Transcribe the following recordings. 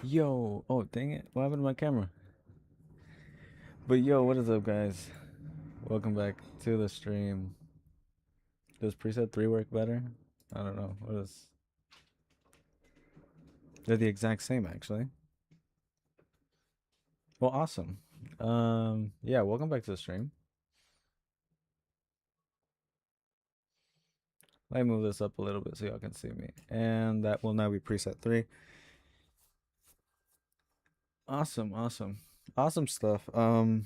Yo, oh dang it, what happened to my camera? But yo, what is up, guys? Welcome back to the stream. Does preset 3 work better? I don't know. What is. They're the exact same, actually. Well, awesome. Yeah, welcome back to the stream. Let me move this up a little bit so y'all can see me. And that will now be preset 3. Awesome, awesome. Awesome stuff. Now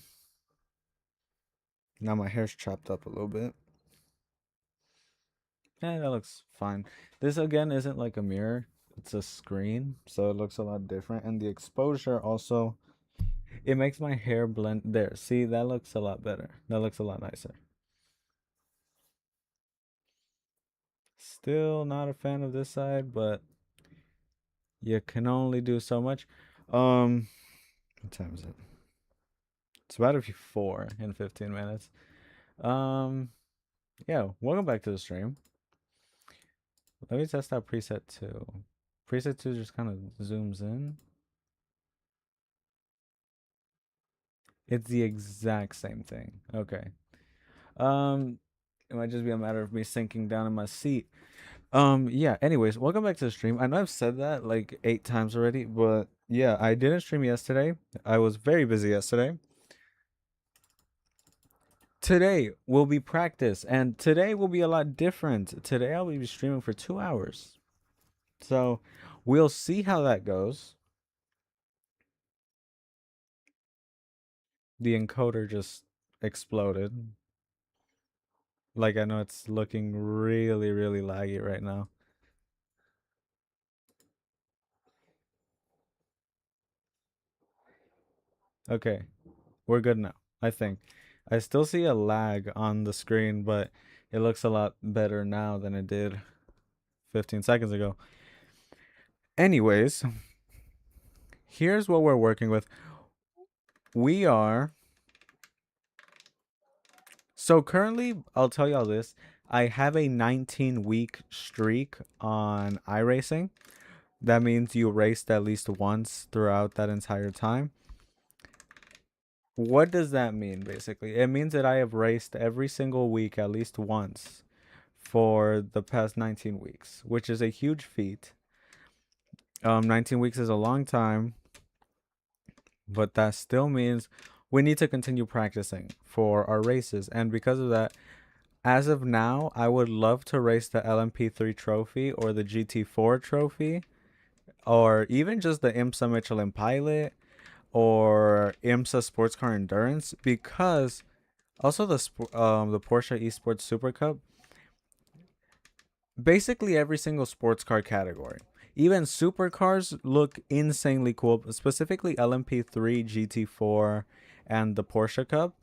my hair's chopped up a little bit. Yeah, that looks fine. This again isn't like a mirror. It's a screen, so it looks a lot different. And the exposure also, it makes my hair blend. There, see, that looks a lot better. That looks a lot nicer. Still not a fan of this side, but you can only do so much. Um, what time is it? It's about to be 4 in 15 minutes. Um, yeah, welcome back to the stream. Let me test out preset 2. Preset 2 just kind of zooms in. It's the exact same thing. Okay. Um, it might just be a matter of me sinking down in my seat. Yeah, anyways, welcome back to the stream. I know I've said that like 8 times already, but yeah, I didn't stream yesterday. I was very busy yesterday. Today will be practice, and today will be a lot different. Today I'll be streaming for 2 hours. So we'll see how that goes. The encoder just exploded. Like, I know it's looking really, really laggy right now. Okay, we're good now, I think. I still see a lag on the screen, but it looks a lot better now than it did 15 seconds ago. Anyways, here's what we're working with. We are. So currently, I'll tell y'all this. I have a 19-week streak on iRacing. That means you raced at least once throughout that entire time. What does that mean, basically? It means that I have raced every single week at least once for the past 19 weeks, which is a huge feat. 19 weeks is a long time, but that still means we need to continue practicing for our races. And because of that, as of now, I would love to race the LMP3 trophy or the GT4 trophy, or even just the IMSA Michelin Pilot or IMSA Sports Car Endurance, because also the Porsche Esports Super Cup, basically every single sports car category. Even supercars look insanely cool, specifically LMP3, GT4, and the Porsche Cup,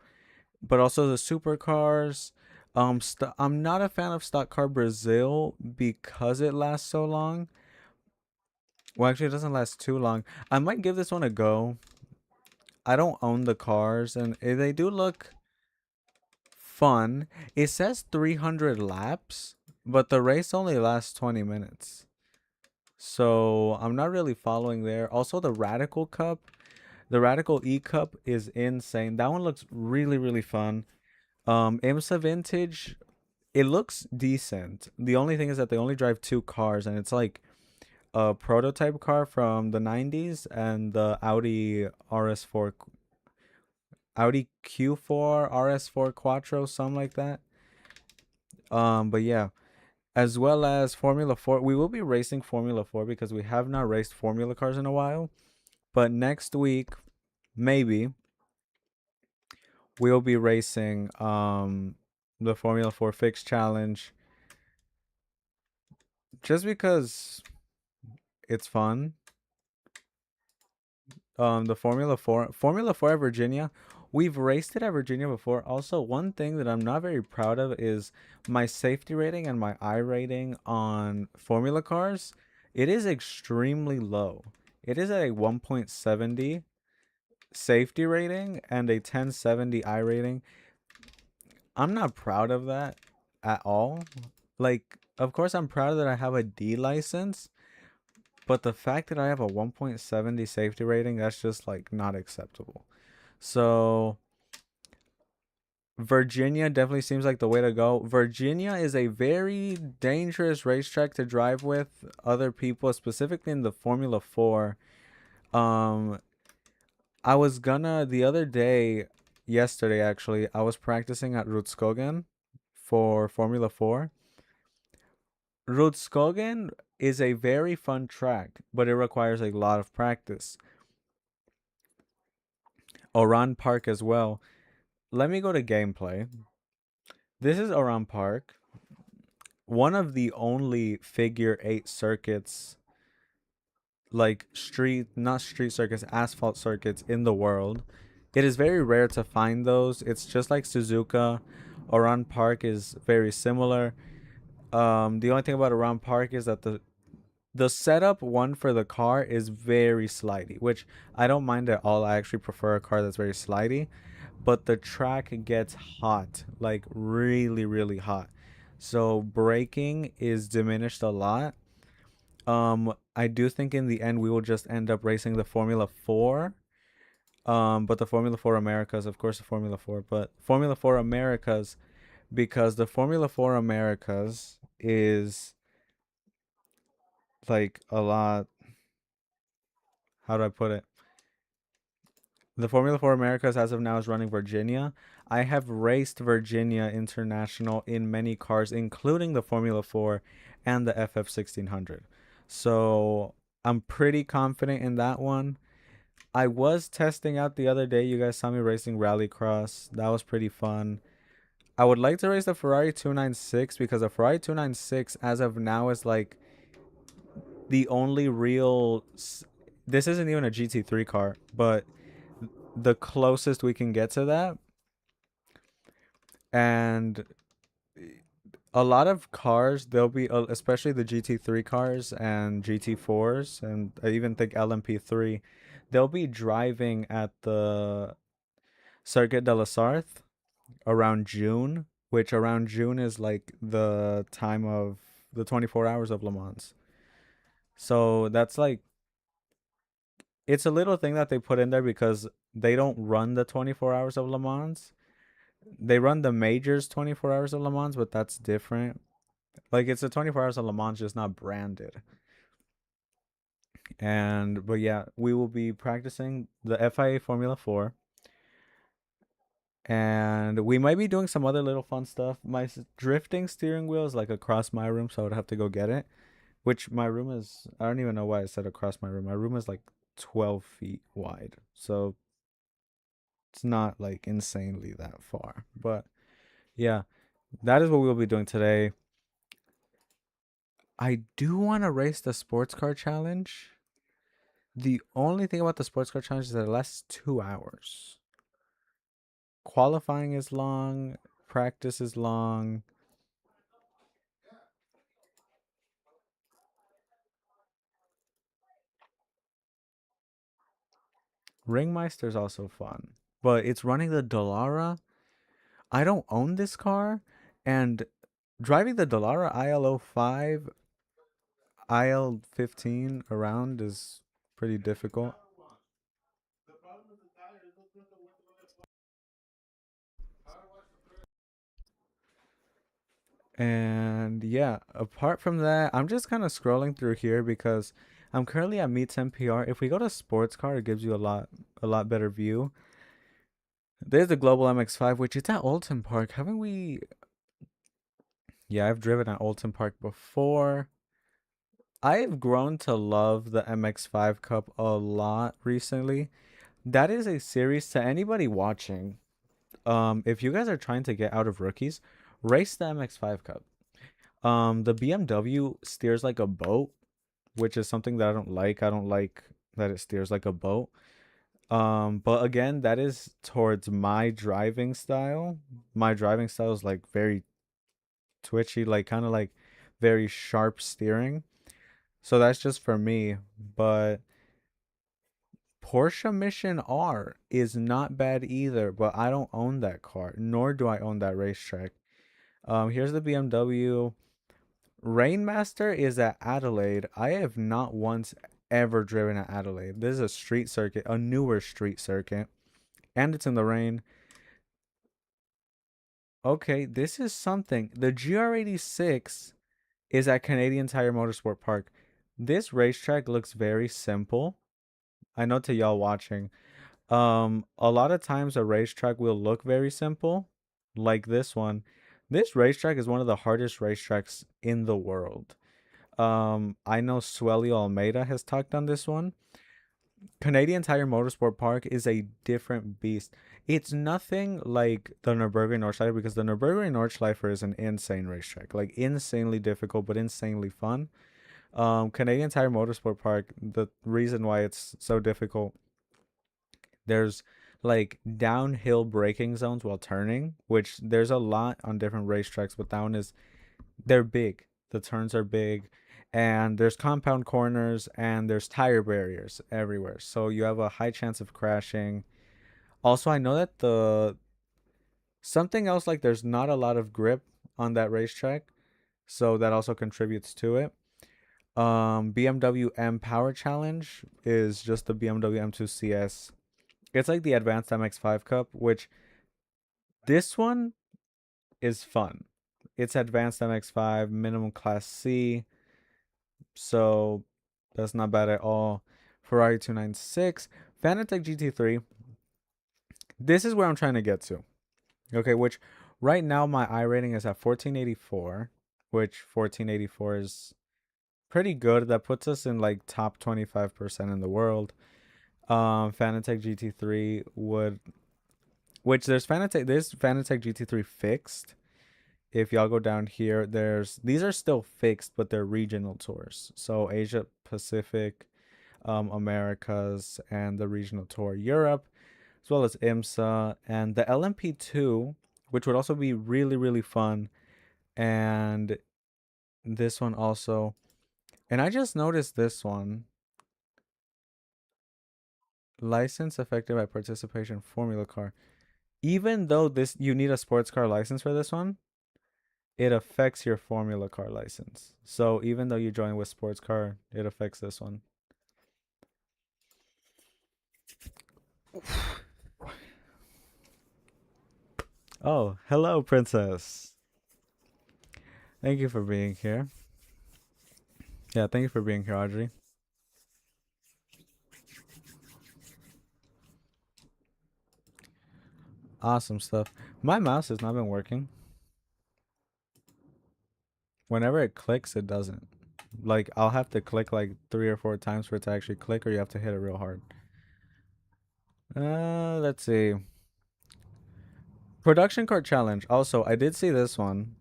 but also the supercars. I'm not a fan of Stock Car Brazil because it lasts so long. Well, actually, it doesn't last too long. I might give this one a go. I don't own the cars, and they do look fun. It says 300 laps, but the race only lasts 20 minutes. So I'm not really following there. Also, the Radical Cup, the Radical E Cup is insane. That one looks really, really fun. IMSA Vintage, it looks decent. The only thing is that they only drive 2 cars, and it's like a prototype car from the 90s and the Audi RS4, Audi Q4 RS4 Quattro, something like that. But yeah, as well as Formula 4. We will be racing Formula 4 because we have not raced Formula cars in a while. But next week, maybe we'll be racing the Formula 4 Fix Challenge just because it's fun. The Formula 4 at Virginia. We've raced it at Virginia before. Also, one thing that I'm not very proud of is my safety rating and my I rating on Formula cars. It is extremely low. It is at a 1.70 safety rating and a 1070 I rating. I'm not proud of that at all. Like, of course, I'm proud that I have a D license, But the fact that I have a 1.70 safety rating, that's just like not acceptable. So Virginia definitely seems like the way to go. Virginia is a very dangerous racetrack to drive with other people, specifically in the Formula 4. Um, I was gonna the other day, yesterday actually, I was practicing at Rudskogen for Formula 4. Rudskogen is a very fun track, but it requires a lot of practice. Oran Park as well. Let me go to gameplay. This is Oran Park, one of the only figure eight circuits, like not street circuits, asphalt circuits in the world. It is very rare to find those. It's just like Suzuka. Oran Park is very similar. The only thing about Oran Park is that the setup one for the car is very slidey, which I don't mind at all. I actually prefer a car that's very slidey, but the track gets hot, like really, really hot. So braking is diminished a lot. I do think in the end we will just end up racing the Formula 4. But the Formula 4 Americas, of course, the Formula 4, but Formula 4 Americas, because the Formula 4 Americas is like a lot, how do I put it? The Formula 4 Americas as of now is running Virginia. I have raced Virginia International in many cars, including the Formula 4 and the FF 1600. So I'm pretty confident in that one. I was testing out the other day. You guys saw me racing Rallycross. That was pretty fun. I would like to race the Ferrari 296 because the Ferrari 296 as of now is like the only real. This isn't even a GT3 car, but the closest we can get to that. And a lot of cars, they'll be, especially the GT3 cars and GT4s, and I even think LMP3, they'll be driving at the Circuit de la Sarthe around June, which around June is like the time of the 24 hours of Le Mans. So that's like, it's a little thing that they put in there because they don't run the 24 hours of Le Mans. They run the majors 24 hours of Le Mans, but that's different. Like it's the 24 hours of Le Mans, just not branded. And but yeah, we will be practicing the FIA Formula 4, and we might be doing some other little fun stuff. My drifting steering wheel is like across my room, so I would have to go get it. Which my room is, I don't even know why I said across my room. My room is like 12 feet wide, so it's not like insanely that far. But yeah, that is what we'll be doing today. I do want to race the sports car challenge. The only thing about the sports car challenge is that it lasts 2 hours. Qualifying is long, practice is long. Ringmeister is also fun, but it's running the Dallara. I don't own this car, and driving the Dallara IL05, IL15 around is pretty difficult. And yeah, apart from that, I'm just kind of scrolling through here because I'm currently at Meets NPR. If we go to sports car, it gives you a lot better view. There's the Global MX5, which is at Oulton Park. Haven't we? Yeah, I've driven at Oulton Park before. I've grown to love the MX5 Cup a lot recently. That is a series to anybody watching. If you guys are trying to get out of rookies, race the MX5 Cup. The BMW steers like a boat, which is something that I don't like. I don't like that it steers like a boat. But again, that is towards my driving style. My driving style is like very twitchy, like kind of like very sharp steering. So that's just for me. But Porsche Mission R is not bad either, but I don't own that car, nor do I own that racetrack. Here's the BMW. Rainmaster is at Adelaide. I have not once ever driven at Adelaide. This is a street circuit, a newer street circuit, and it's in the rain. Okay, this is something. The GR86 is at Canadian Tire Motorsport Park. This racetrack looks very simple. I know to y'all watching. A lot of times a racetrack will look very simple, like this one. This racetrack is one of the hardest racetracks in the world. I know Suelio Almeida has talked on this one. Canadian Tire Motorsport Park is a different beast. It's nothing like the Nürburgring Nordschleife because the Nürburgring Nordschleife is an insane racetrack, like insanely difficult but insanely fun. Canadian Tire Motorsport Park, the reason why it's so difficult, there's like downhill braking zones while turning, which there's a lot on different racetracks, but that one is they're big. The turns are big, and there's compound corners and there's tire barriers everywhere. So you have a high chance of crashing. Also, I know that the something else like there's not a lot of grip on that racetrack, so that also contributes to it. BMW M Power Challenge is just the BMW M2 CS. It's like the Advanced MX5 Cup, which this one is fun. It's Advanced MX5, minimum class C, so that's not bad at all. Ferrari 296, Fanatec GT3. This is where I'm trying to get to. Okay, which right now my I rating is at 1484, which 1484 is pretty good. That puts us in like top 25% in the world. Fanatec GT3 would, which there's Fanatec GT3 fixed. If y'all go down here, these are still fixed, but they're regional tours. So Asia Pacific, Americas, and the regional tour Europe, as well as IMSA and the LMP2, which would also be really, really fun. And this one also. And I just noticed this one. License affected by participation Formula car. Even though this you need a sports car license for this one, it affects your Formula car license. So even though you join with sports car, it affects this one. Oh, hello, princess. Thank you for being here. Yeah, thank you for being here, Audrey. Awesome stuff. My mouse has not been working. Whenever it clicks, it doesn't. Like, I'll have to click like 3 or 4 times for it to actually click, or you have to hit it real hard. Let's see. Production card challenge. Also, I did see this one,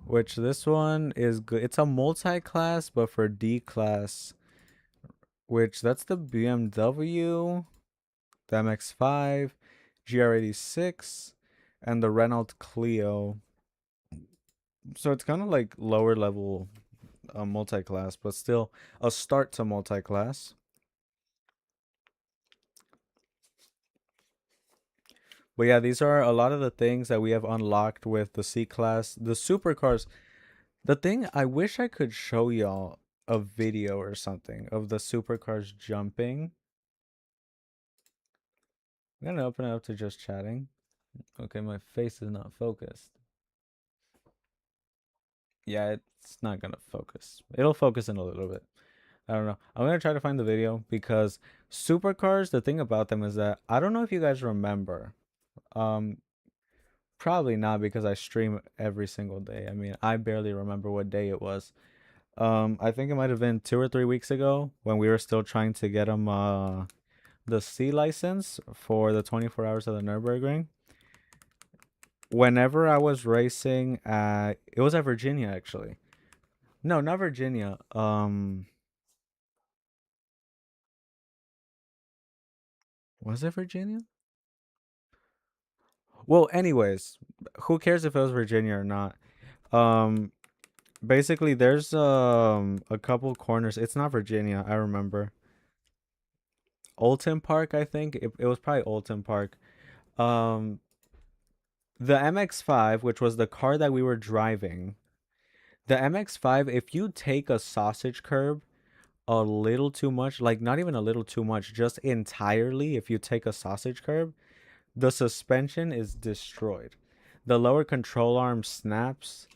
which this one is good. It's a multi-class, but for D class, which that's the BMW, the MX5, GR86, and the Renault Clio. So it's kind of like lower level multi-class, but still a start to multi-class. But yeah, these are a lot of the things that we have unlocked with the C class, the supercars. The thing I wish I could show y'all a video or something of the supercars jumping. I'm gonna open it up to just chatting. Okay, my face is not focused. Yeah, it's not gonna focus. It'll focus in a little bit. I don't know. I'm gonna try to find the video because supercars, the thing about them is that I don't know if you guys remember. Um, Probably not because I stream every single day. I mean, I barely remember what day it was. I think it might have been 2 or 3 weeks ago when we were still trying to get him the C license for the 24 hours of the Nürburgring. Whenever I was racing at, it was at Virginia actually. No, not Virginia. Was it Virginia? Well, anyways, who cares if it was Virginia or not? Um, Basically, there's a couple corners. It's not Virginia, I remember. Oulton Park, I think. It was probably Oulton Park. Um, the MX5, which was the car that we were driving, The MX-5, if you take a sausage curb a little too much, like not even a little too much, just entirely, if you take a sausage curb, the suspension is destroyed. The lower control arm snaps,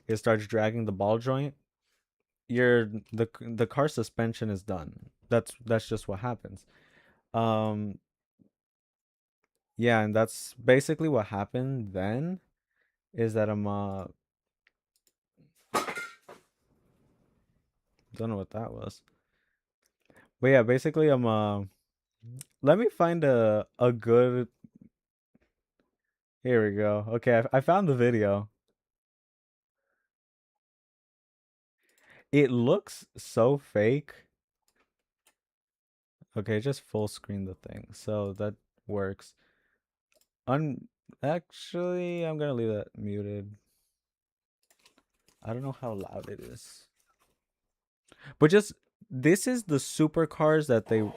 it starts dragging the ball joint. The car suspension is done. That's just what happens. Um yeah, and that's basically what happened then is that I'm don't know what that was. But yeah, basically I'm let me find a good. Here we go. Okay, I found the video. It looks so fake. Okay, just full screen the thing. So that works. Un Actually, I'm gonna leave that muted. I don't know how loud it is. But just this is the supercars that they. You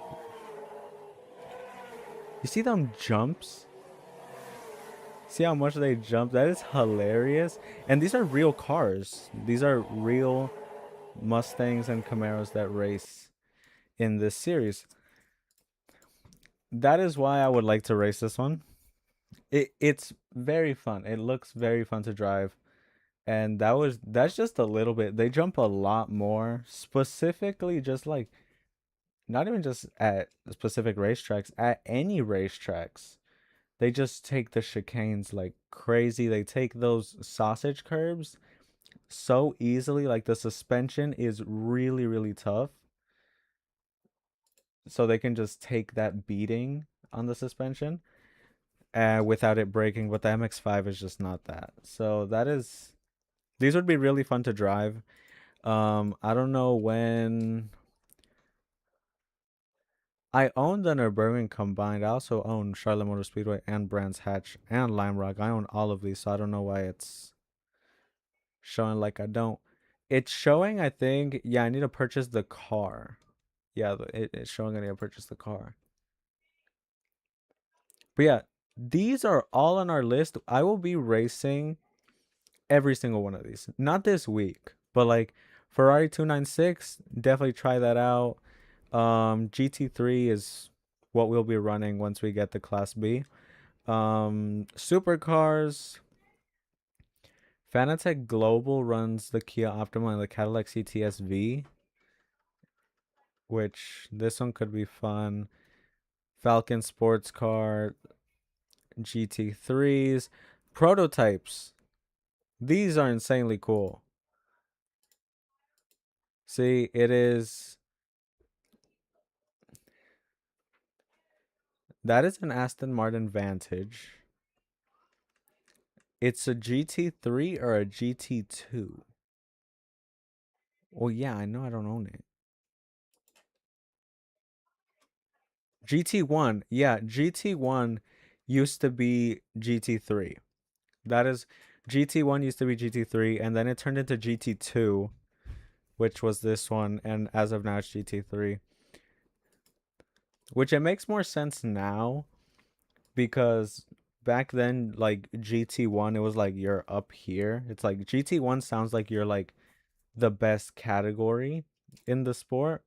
see them jumps? See how much they jump? That is hilarious. And these are real cars. These are real Mustangs and Camaros that race in this series. That is why I would like to race this one. It's very fun. It looks very fun to drive. And that's just a little bit. They jump a lot more, specifically just like not even just at specific racetracks, at any racetracks. They just take the chicanes like crazy. They take those sausage curbs so easily. Like the suspension is really, really tough. So they can just take that beating on the suspension without it breaking. But the MX-5 is just not that. So that is, these would be really fun to drive. I don't know when I own the Nürburgring combined. I also own Charlotte Motor Speedway and Brands Hatch and Lime Rock. I own all of these, so I don't know why it's showing like I don't. It's showing, I think, yeah, I need to purchase the car. Yeah, it's showing I need to purchase the car. But yeah, these are all on our list. I will be racing every single one of these. Not this week, but like Ferrari 296, definitely try that out. GT3 is what we'll be running once we get the Class B. Supercars. Fanatec Global runs the Kia Optima and the Cadillac CTS-V, which this one could be fun. Falcon Sports Car, GT3s, prototypes. These are insanely cool. See, it is. That is an Aston Martin Vantage. It's a GT3 or a GT2? Well, yeah, I know I don't own it. GT1. Yeah, GT1 used to be GT3. That is GT1 used to be GT3 and then it turned into GT2, which was this one, and as of now it's GT3. Which it makes more sense now because back then like GT1 it was like you're up here. It's like GT1 sounds like you're like the best category in the sport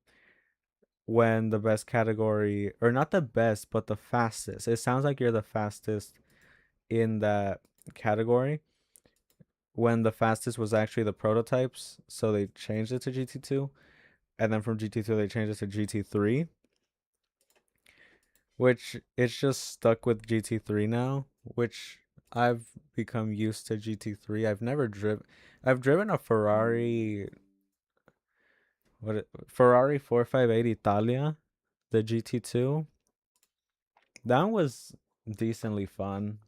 when the best category, or not the best but the fastest. It sounds like you're the fastest in that category when the fastest was actually the prototypes, so they changed it to GT2, and then from GT2 they changed it to GT3, which it's just stuck with GT3 now, which I've become used to GT3. I've driven a Ferrari, Ferrari 458 Italia, the GT2. That was decently fun.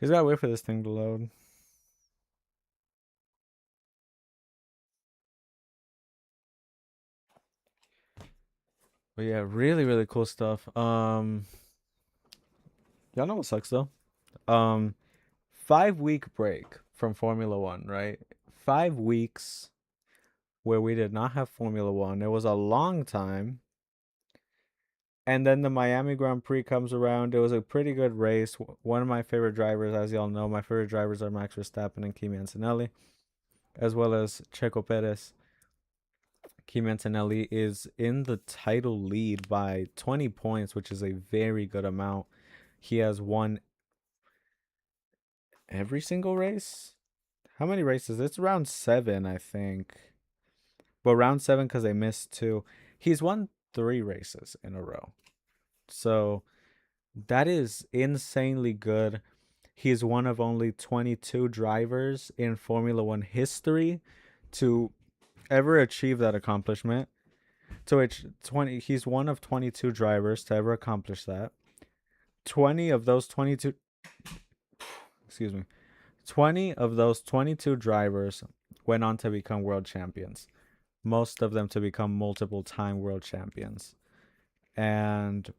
He's gotta wait for this thing to load. But yeah, really, really cool stuff. Y'all know what sucks though? 5 week break from Formula One, right? 5 weeks where we did not have Formula One. It was a long time. And then the Miami Grand Prix comes around. It was a pretty good race. One of my favorite drivers, as y'all know, my favorite drivers are Max Verstappen and Kimi Antonelli, as well as Checo Perez. Kimi Antonelli is in the title lead by 20 points, which is a very good amount. He has won every single race. How many races? It's round 7, I think. But round 7 because they missed 2. He's won 3 races in a row. So that is insanely good. He's one of only 22 drivers in Formula One history to ever achieve that accomplishment. To which he's one of 22 drivers to ever accomplish that. 20 of those 22 excuse me. 20 of those 22 drivers went on to become world champions. Most of them to become multiple time world champions. And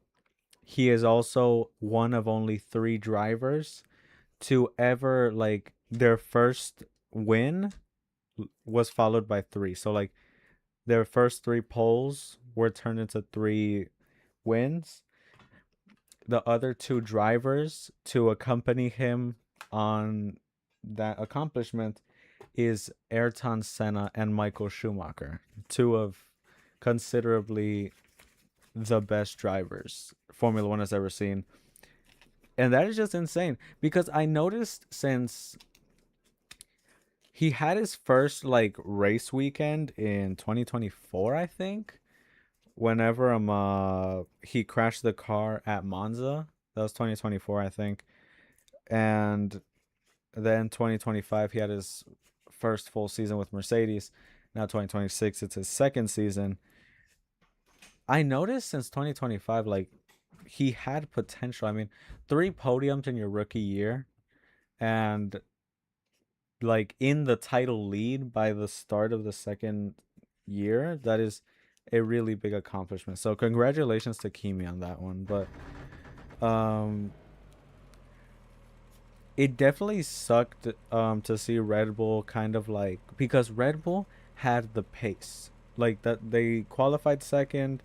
he is also one of only 3 drivers to ever, like, their first win was followed by 3. So like their first 3 poles were turned into 3 wins. The other 2 drivers to accompany him on that accomplishment is Ayrton Senna and Michael Schumacher, 2 of considerably the best drivers Formula One has ever seen. And that is just insane because I noticed since he had his first like race weekend in 2024, I think, whenever he crashed the car at Monza. That was 2024, I think. And then 2025 he had his first full season with Mercedes. Now 2026 it's his second season. I noticed since 2025 like he had potential. I mean, 3 podiums in your rookie year and like in the title lead by the start of the second year, that is a really big accomplishment. So congratulations to Kimi on that one. But it definitely sucked to see Red Bull kind of like, because Red Bull had the pace. Like that they qualified second.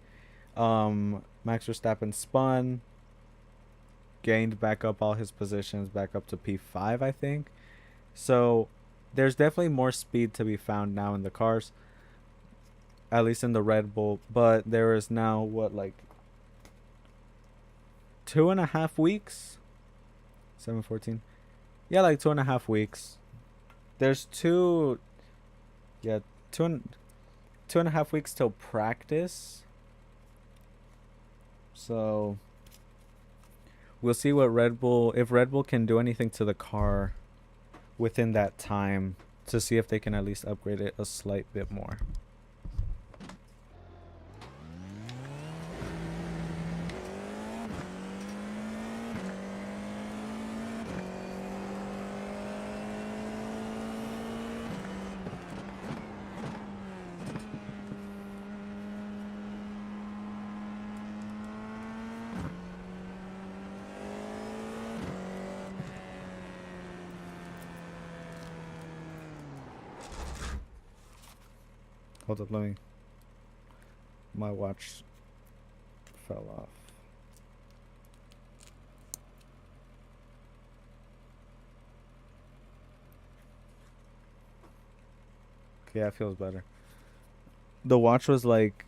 Max Verstappen spun, gained back up all his positions back up to P5, I think. So there's definitely more speed to be found now in the cars, at least in the Red Bull. But there is now what, like 2.5 weeks, 7-14. Yeah, like 2.5 weeks. There's two, yeah, 2.5 weeks till practice. So we'll see what Red Bull, if Red Bull can do anything to the car within that time to see if they can at least upgrade it a slight bit more. Hold up, let me. My watch fell off. Okay, that feels better. The watch was like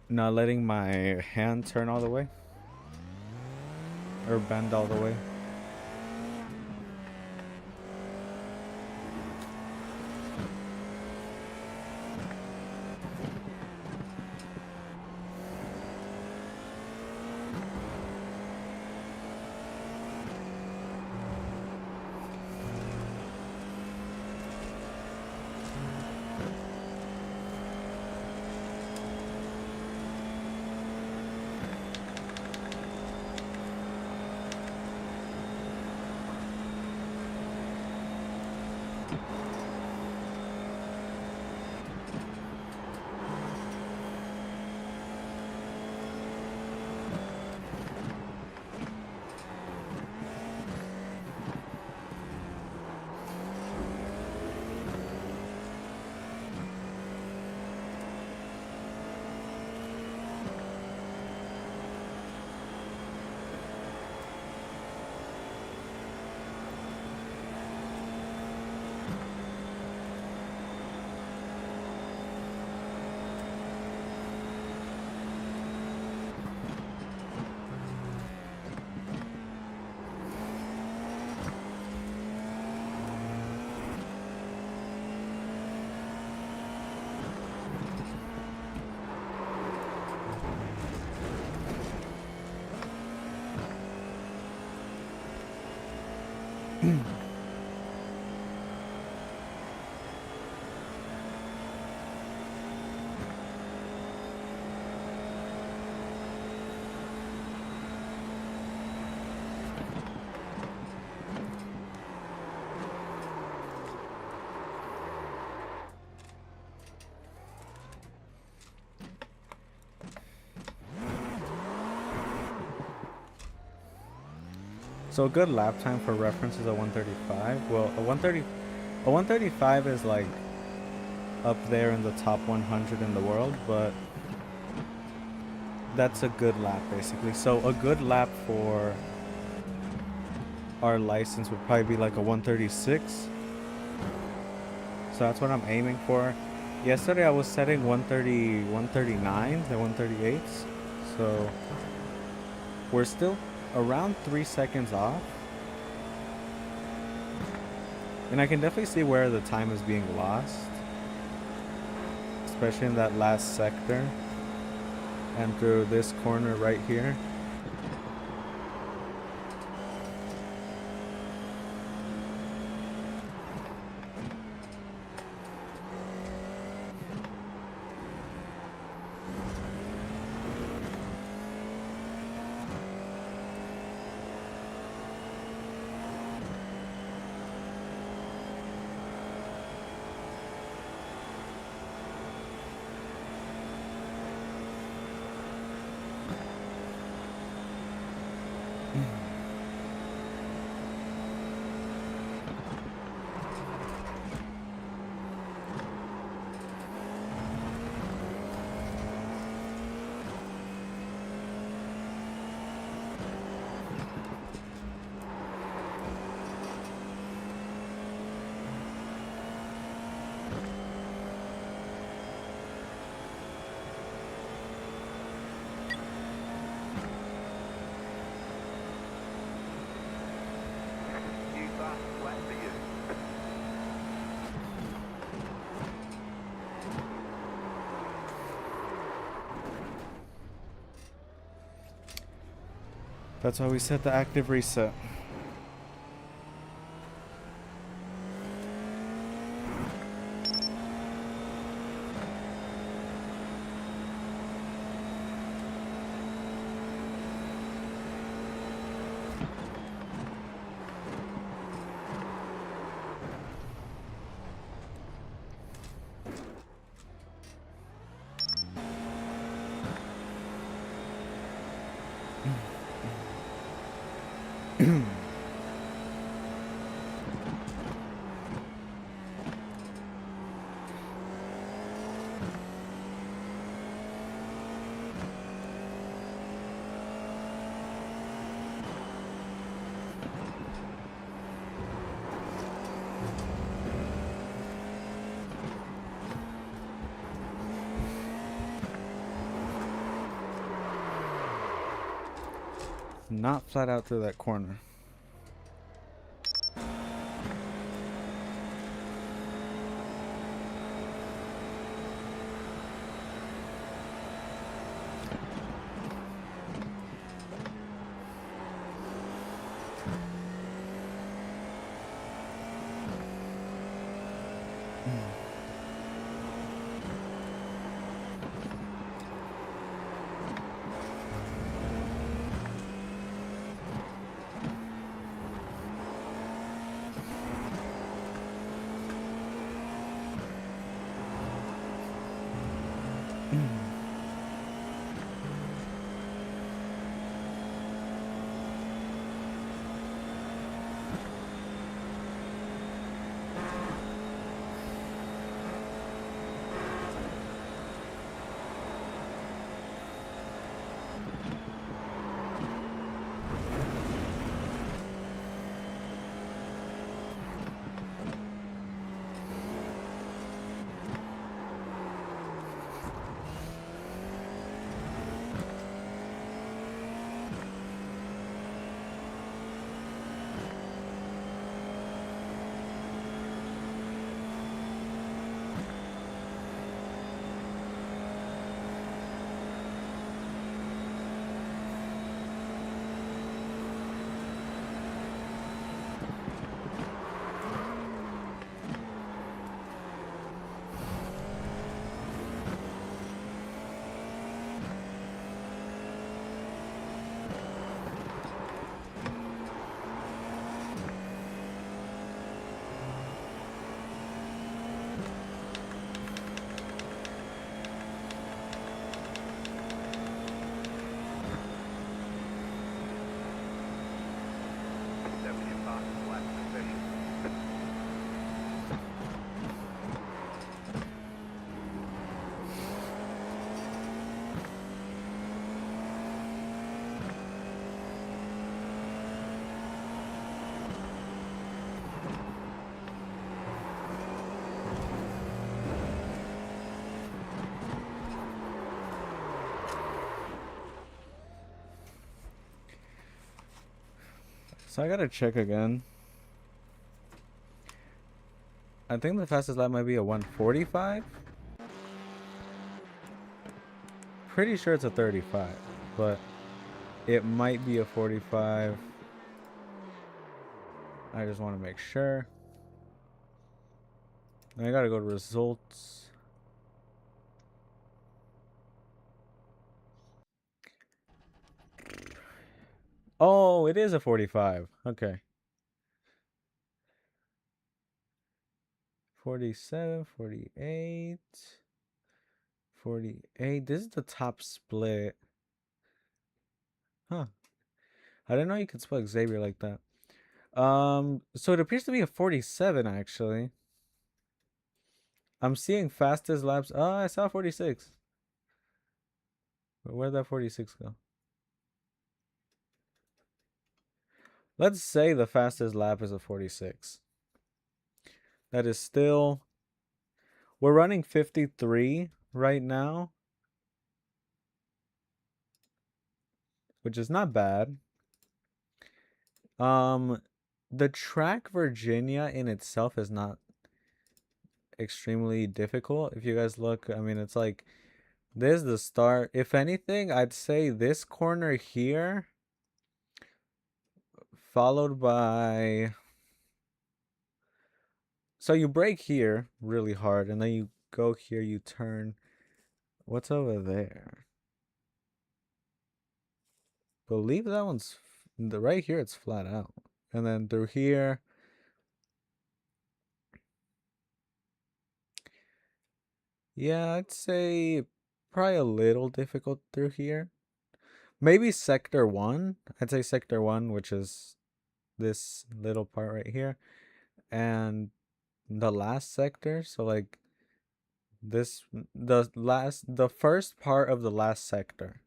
not letting my hand turn all the way or bend all the way. So a good lap time for reference is a 135. Well, a 135 is like up there in the top 100 in the world, but that's a good lap basically. So a good lap for our license would probably be like a 136. So that's what I'm aiming for. Yesterday I was setting 130, 139s and 138s. So we're still around 3 seconds off. And I can definitely see where the time is being lost, especially in that last sector and through this corner right here. That's why we set the active reset. Not flat out through that corner. So I gotta check again. I think the fastest lap might be a 145. Pretty sure it's a 35, but it might be a 45. I just want to make sure. I gotta go to results. Oh, it is a 45. Okay. 47, 48, 48. This is the top split. Huh. I didn't know you could spell Xavier like that. So it appears to be a 47 actually. I'm seeing fastest laps. Oh, I saw 46. Where'd that 46 go? Let's say the fastest lap is a 46. That is still... We're running 53 right now, which is not bad. The track Virginia in itself is not extremely difficult. If you guys look, I mean, it's like, this is the start. If anything, I'd say this corner here, followed by... So you brake here really hard, and then you go here, you turn. What's over there? Believe that one's... right here, it's flat out. And then through here... Yeah, I'd say probably a little difficult through here. Maybe sector 1. I'd say sector 1, which is this little part right here. And the last sector, so like this, the first part of the last sector.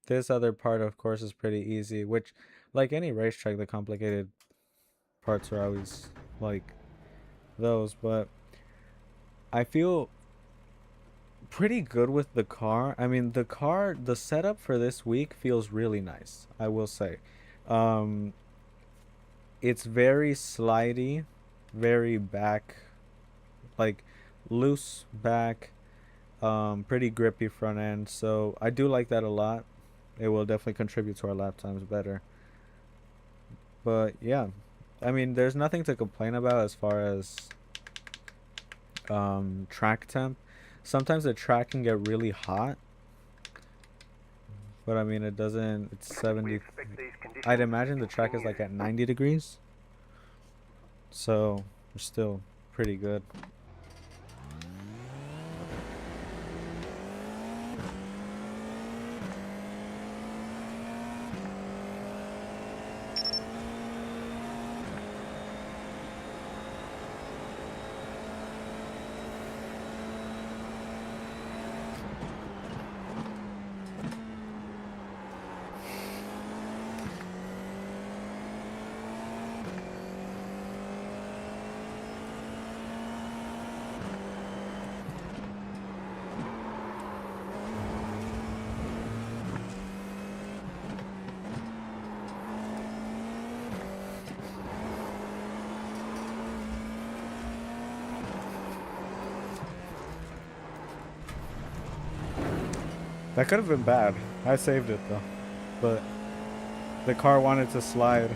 This other part, of course, is pretty easy, which, like any racetrack, the complicated parts are always like those, but I feel pretty good with the car. I mean, the setup for this week feels really nice, I will say. It's very slidey, very back, like loose back, pretty grippy front end. So I do like that a lot. It will definitely contribute to our lap times better. But yeah, I mean, there's nothing to complain about as far as track temp. Sometimes the track can get really hot, but I mean, it doesn't. It's 70. I'd imagine the track is like at 90 degrees, so we're still pretty good. That could have been bad. I saved it though, but the car wanted to slide.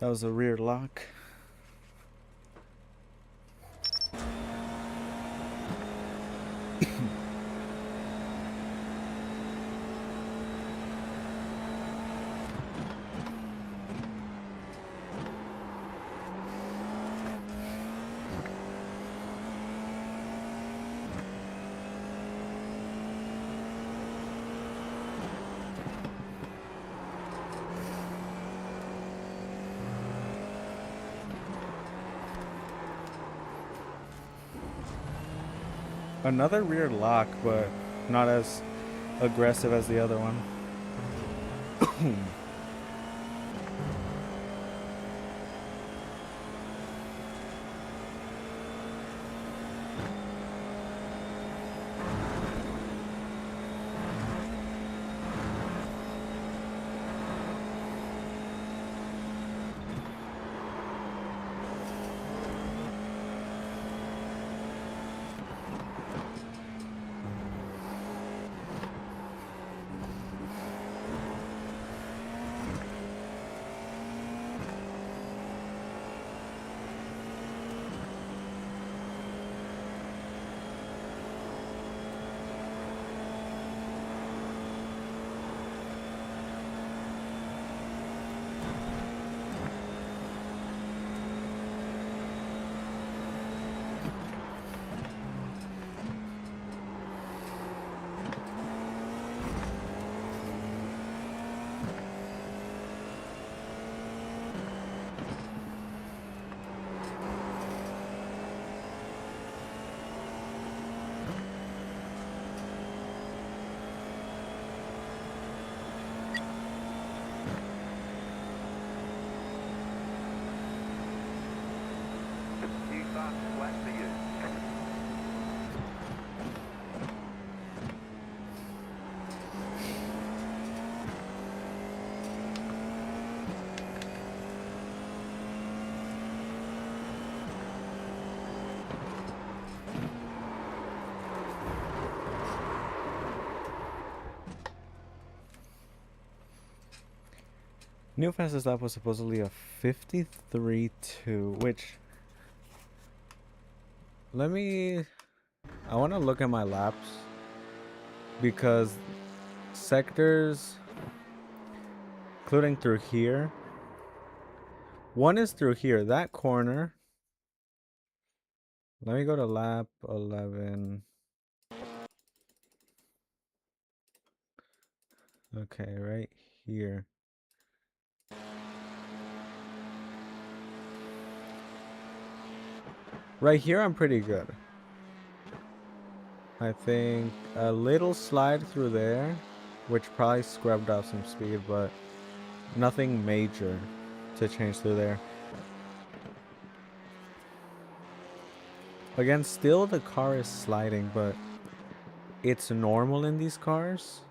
That was a rear lock. Another rear lock, but not as aggressive as the other one. New fastest lap was supposedly a 53.2, which I want to look at my laps because sectors, including through here, one is through here, that corner. Let me go to lap 11. Okay, right here. Right here, I'm pretty good. I think a little slide through there, which probably scrubbed off some speed, but nothing major to change through there. Again, still the car is sliding, but it's normal in these cars.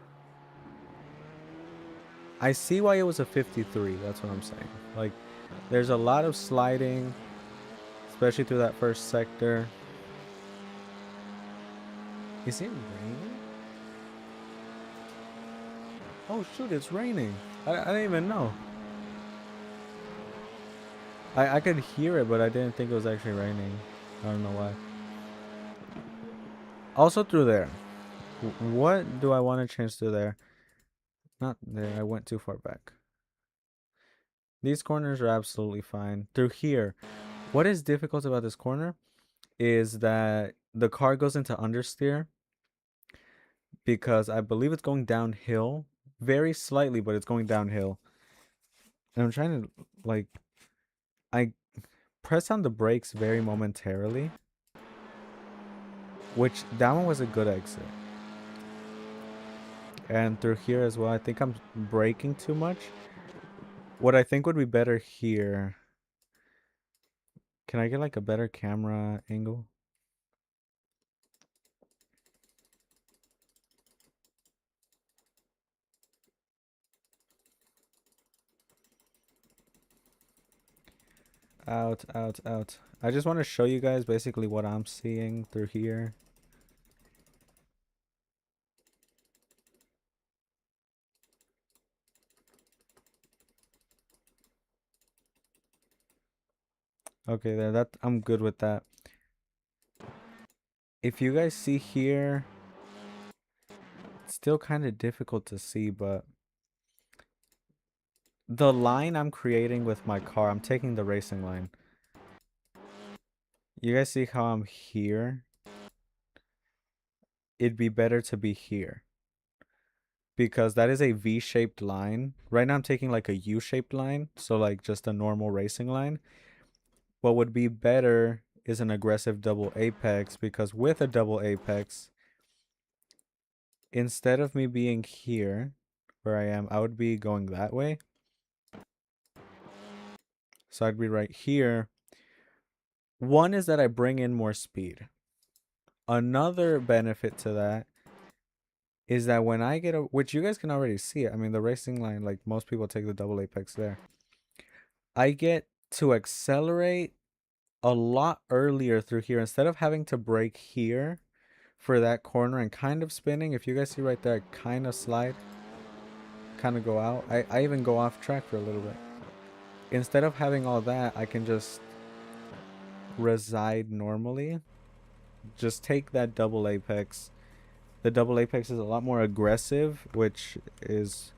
I see why it was a 53, that's what I'm saying. Like, there's a lot of sliding, especially through that first sector. Is it raining? Oh shoot, it's raining. I didn't even know. I could hear it, but I didn't think it was actually raining. I don't know why. Also through there. What do I want to change through there? Not there, I went too far back. These corners are absolutely fine. Through here, what is difficult about this corner is that the car goes into understeer because I believe it's going downhill very slightly, but it's going downhill. And I'm trying to, like, I press on the brakes very momentarily, which that one was a good exit. And through here as well, I think I'm braking too much. What I think would be better here. Can I get like a better camera angle? Out, out, out. I just want to show you guys basically what I'm seeing through here. Okay, there. That I'm good with that. If you guys see here, it's still kind of difficult to see, but the line I'm creating with my car, I'm taking the racing line. You guys see how I'm here? It'd be better to be here because that is a V-shaped line. Right now I'm taking like a U-shaped line, so like just a normal racing line. What would be better is an aggressive double apex because with a double apex, instead of me being here where I am, I would be going that way. So I'd be right here. One is that I bring in more speed. Another benefit to that is that when I get a, which you guys can already see it. I mean, the racing line, like most people take the double apex there. I get to accelerate a lot earlier through here instead of having to brake here for that corner and kind of spinning. If you guys see right there, I kind of slide, kind of go out. I even go off track for a little bit. Instead of having all that, I can just reside normally. Just take that double apex. The double apex is a lot more aggressive, which is,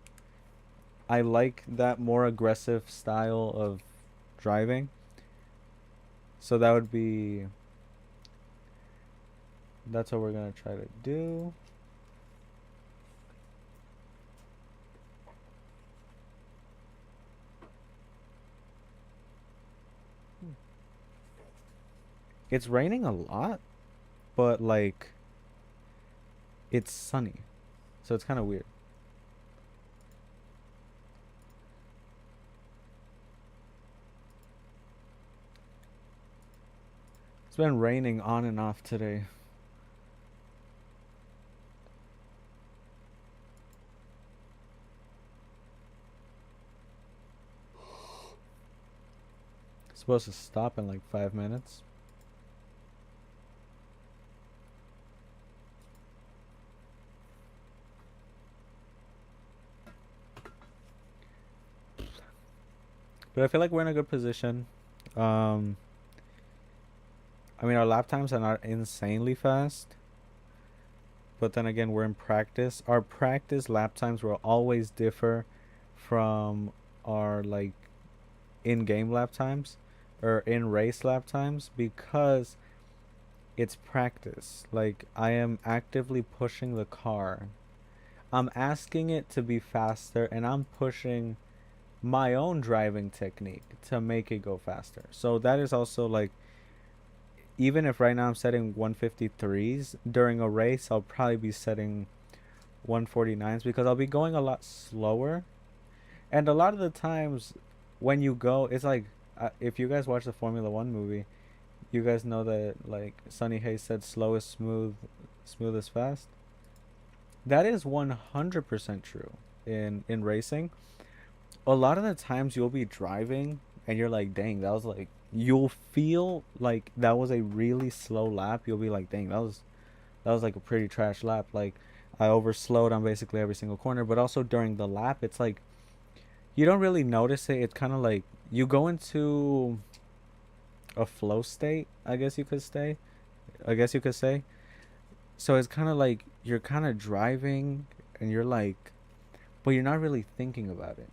I like that more aggressive style of driving. So that would be, that's what we're gonna try to do. It's raining a lot, but like it's sunny. So it's kind of weird. It's been raining on and off today. It's supposed to stop in like 5 minutes. But I feel like we're in a good position. Um, I mean, our lap times are not insanely fast. But then again, we're in practice. Our practice lap times will always differ from our like in-game lap times or in race lap times because it's practice. Like I am actively pushing the car. I'm asking it to be faster and I'm pushing my own driving technique to make it go faster. So that is also like, even if right now I'm setting 153s during a race, I'll probably be setting 149s because I'll be going a lot slower. And a lot of the times when you go, it's like if you guys watch the Formula One movie, you guys know that like Sonny Hayes said, "Slow is smooth, smooth is fast." That is 100% true in racing. A lot of the times you'll be driving and you're like, "Dang, that was like." You'll feel like that was a really slow lap. You'll be like, "Dang, that was like a pretty trash lap." Like I overslowed on basically every single corner, but also during the lap, it's like you don't really notice it. It's kind of like you go into a flow state, I guess you could say. I guess you could say. So it's kind of like you're kind of driving and you're like, but you're not really thinking about it.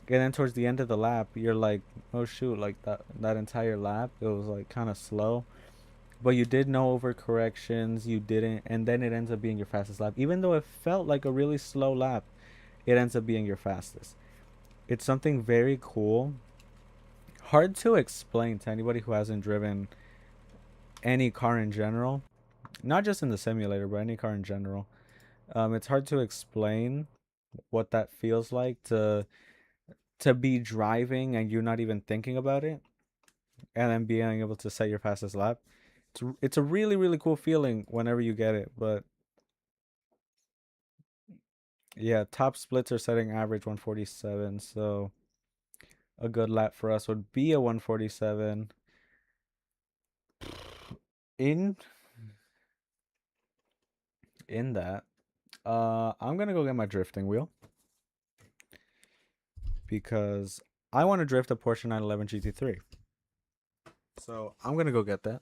And then towards the end of the lap, you're like, oh shoot, like that entire lap, it was like kind of slow. But you did no overcorrections, you didn't, and then it ends up being your fastest lap. Even though it felt like a really slow lap, it ends up being your fastest. It's something very cool. Hard to explain to anybody who hasn't driven any car in general, not just in the simulator, but any car in general. It's hard to explain what that feels like to be driving and you're not even thinking about it, and then being able to set your fastest lap. It's a really really cool feeling whenever you get it. But yeah, top splits are setting average 147, so a good lap for us would be a 147. In in that, I'm gonna go get my drifting wheel because I want to drift a Porsche 911 GT3. So I'm gonna go get that.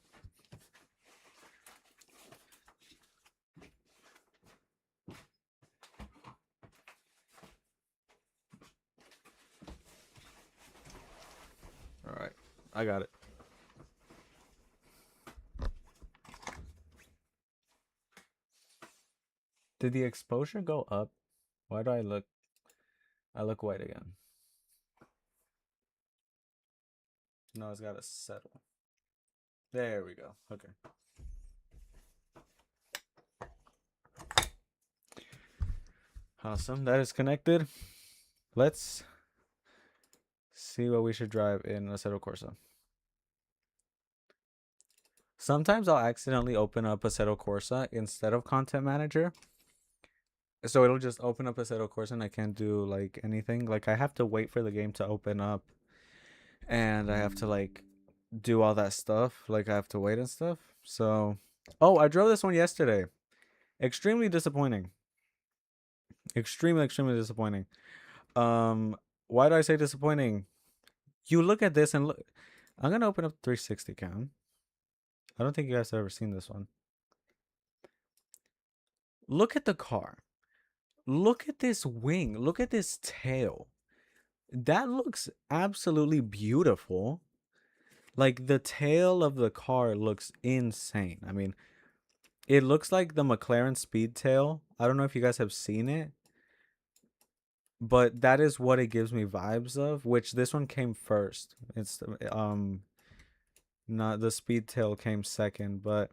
All right, I got it. Did the exposure go up? Why do I look? I look white again. No, it's gotta settle. There we go. Okay. Awesome. That is connected. Let's see what we should drive in Assetto Corsa. Sometimes I'll accidentally open up Assetto Corsa instead of Content Manager. So it'll just open up Assetto Corsa and I can't do like anything. Like I have to wait for the game to open up and I have to like do all that stuff. Like I have to wait and stuff. So, oh, I drove this one yesterday. Extremely disappointing. Extremely disappointing. Why do I say disappointing? You look at this and look. I'm gonna open up 360 cam. I don't think you guys have ever seen this one. Look at the car. Look at this wing. Look at this tail. That looks absolutely beautiful. Like the tail of the car looks insane. I mean, it looks like the McLaren Speedtail. I don't know if you guys have seen it, but that is what it gives me vibes of, which this one came first. It's not the Speedtail came second, but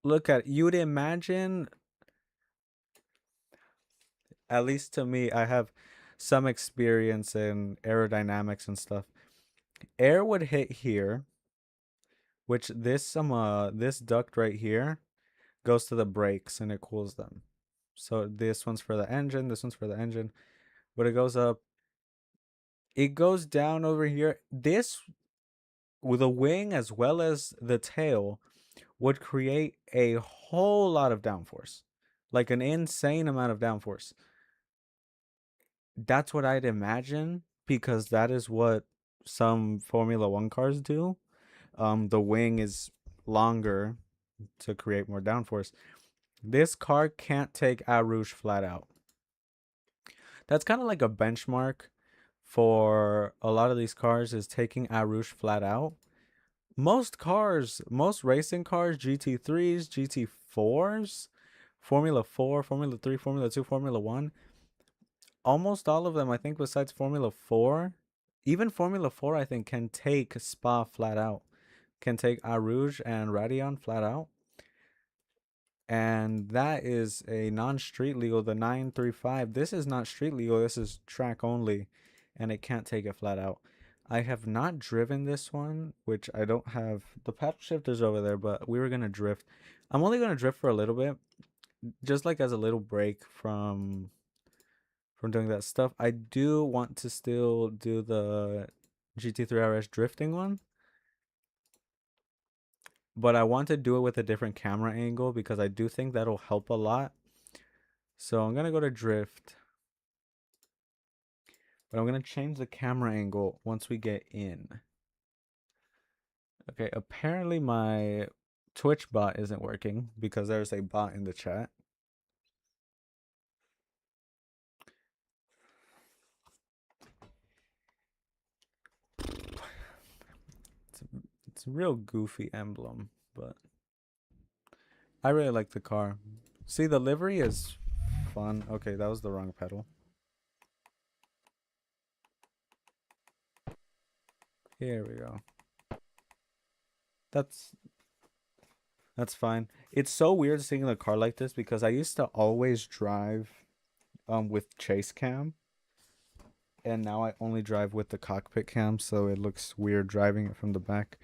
look at, you would imagine, at least to me, I have some experience in aerodynamics and stuff. Air would hit here, which this duct right here goes to the brakes and it cools them. So this one's for the engine, this one's for the engine, but it goes up, it goes down over here. This, with the wing as well as the tail, would create a whole lot of downforce, like an insane amount of downforce. That's what I'd imagine, because that is what some Formula One cars do. The wing is longer to create more downforce. This car can't take Eau Rouge flat out. That's kind of like a benchmark for a lot of these cars, is taking Eau Rouge flat out. Most cars, most racing cars, GT3s, GT4s, Formula 4, Formula 3, Formula 2, Formula 1, almost all of them, I think, besides Formula 4, even Formula 4, I think, can take Spa flat out, can take Eau Rouge and Raidillon flat out. And that is a non-street legal, the 935. This is not street legal, this is track only, and it can't take it flat out. I have not driven this one, which I don't have. The paddle shifter's over there, but we were going to drift. I'm only going to drift for a little bit, just like as a little break from doing that stuff. I do want to still do the GT3 RS drifting one, but I want to do it with a different camera angle because I do think that'll help a lot. So I'm going to go to drift, but I'm going to change the camera angle once we get in. Okay, apparently my Twitch bot isn't working because there's a bot in the chat. It's a real goofy emblem, but I really like the car. See, the livery is fun. Okay, that was the wrong pedal. Here we go. That's fine. It's so weird seeing a car like this because I used to always drive with chase cam, and now I only drive with the cockpit cam, so it looks weird driving it from the back.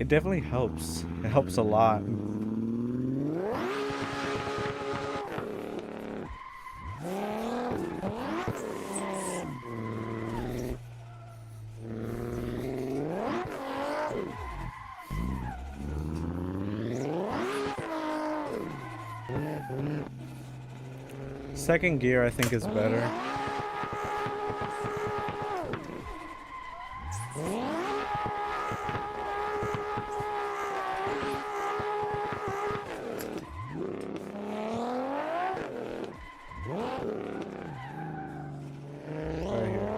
it definitely helps. It helps a lot. Second gear, I think, is better. Right here.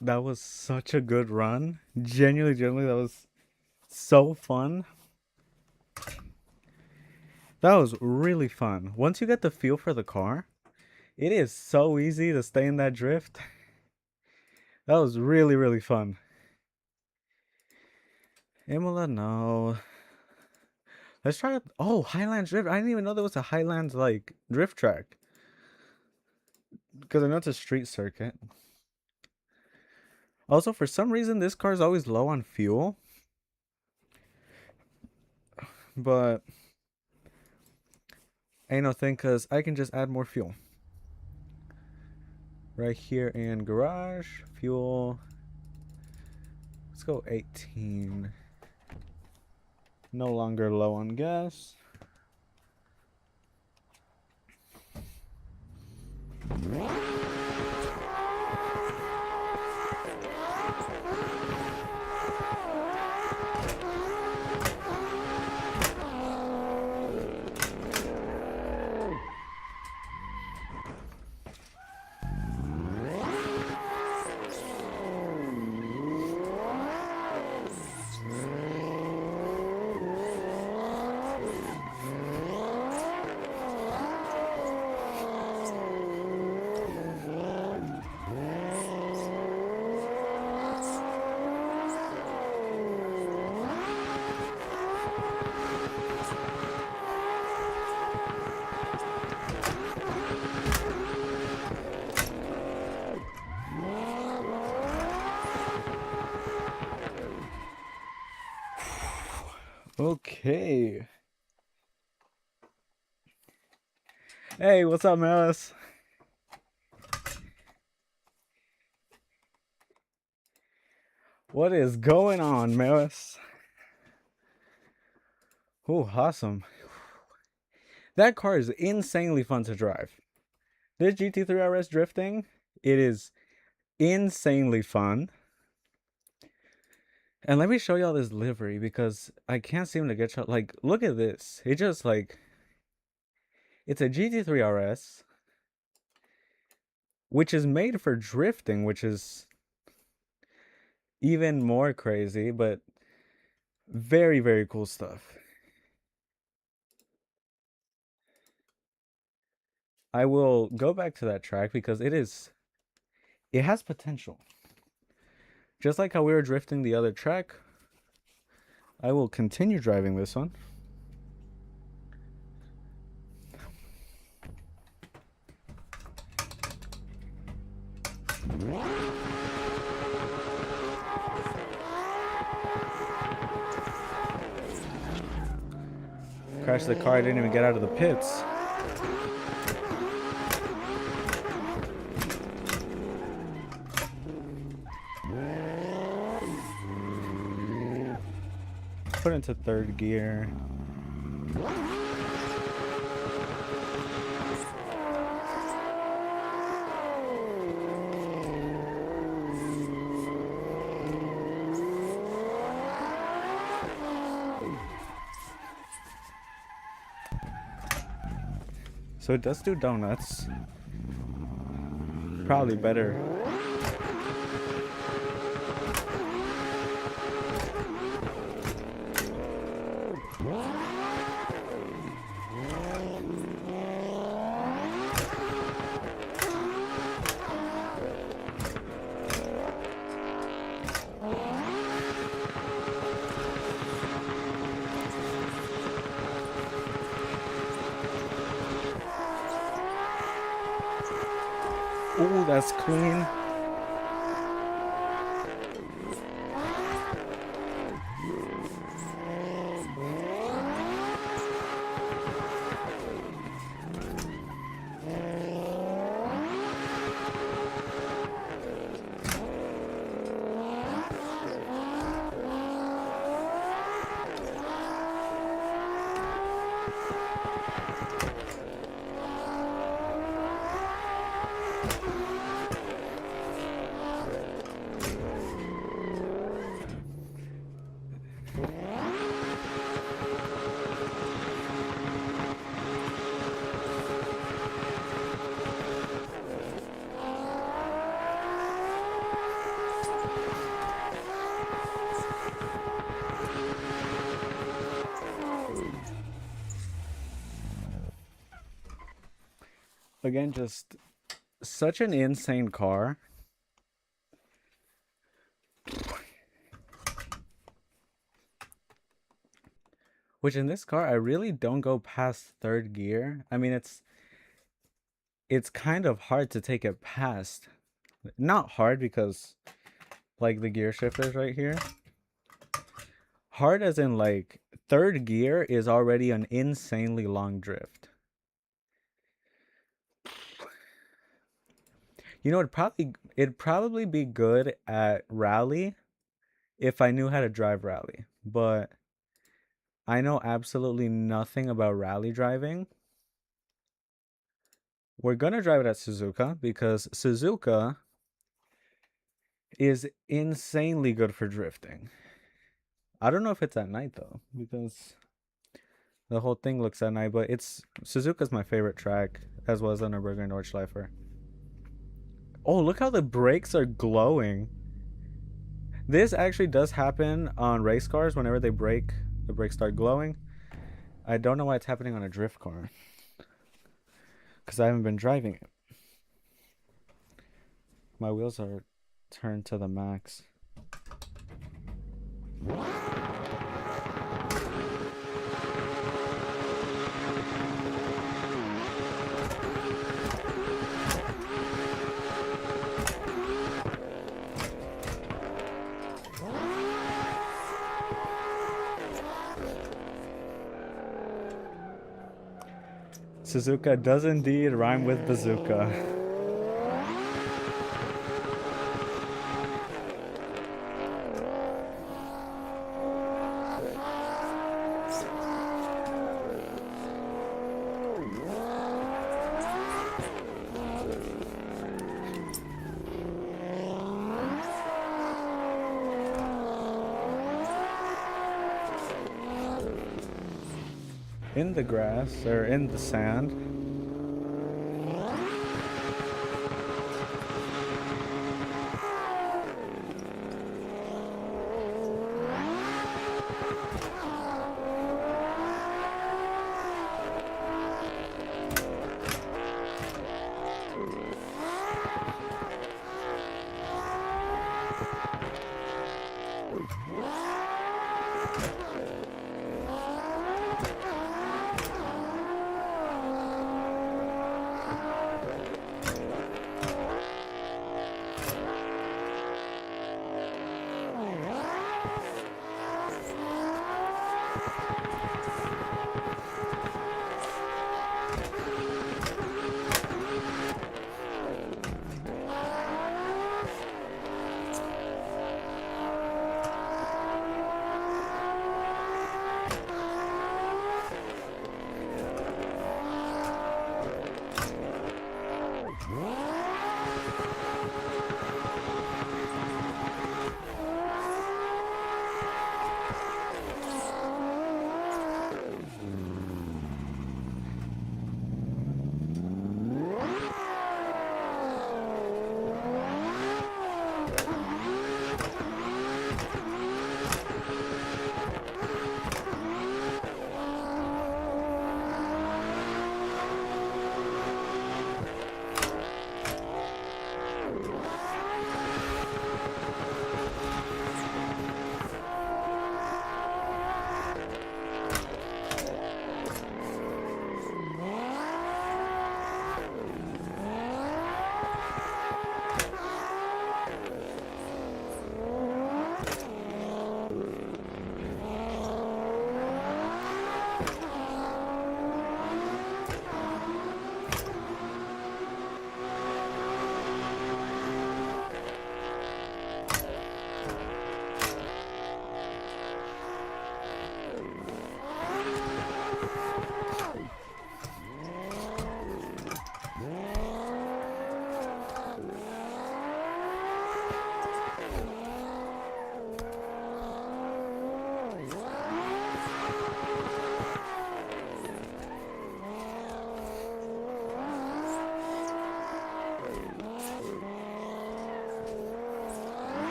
That was such a good run. Genuinely, that was so fun. That was really fun. Once you get the feel for the car, it is so easy to stay in that drift. That was really, really fun. Imola, no. Let's try it. Oh, Highlands Drift. I didn't even know there was a Highlands, like, drift track. Because I know it's a street circuit. Also, for some reason, this car is always low on fuel. But ain't no thing, because I can just add more fuel. Right here in garage, fuel. Let's go 18. No longer low on gas. Okay. Hey, what's up, Melis? What is going on, Melis? Oh, awesome. That car is insanely fun to drive. This GT3 RS drifting, it is insanely fun. And let me show y'all this livery because I can't seem to get y'all. Like, look at this. It just like, it's a GT3 RS, which is made for drifting, which is even more crazy. But Very, very cool stuff. I will go back to that track because it has potential. Just like how we were drifting the other track, I will continue driving this one. Crashed the car, I didn't even get out of the pits. Put into third gear. So it does do donuts. Probably better. Ooh, that's clean. Again, just such an insane car. Which in this car, I really don't go past third gear. I mean, it's kind of hard to take it past. Not hard because like the gear shifters right here. Hard as in like third gear is already an insanely long drift. You know, it'd probably be good at rally if I knew how to drive rally, but I know absolutely nothing about rally driving. We're gonna drive it at Suzuka because Suzuka is insanely good for drifting. I don't know if it's at night though, because the whole thing looks at night, but Suzuka's my favorite track, as well as the Nürburgring Nordschleife. Oh, look how the brakes are glowing. This actually does happen on race cars. Whenever they brake, the brakes start glowing. I don't know why it's happening on a drift car, because I haven't been driving it. My wheels are turned to the max. Suzuka does indeed rhyme with bazooka. In the grass, or in the sand.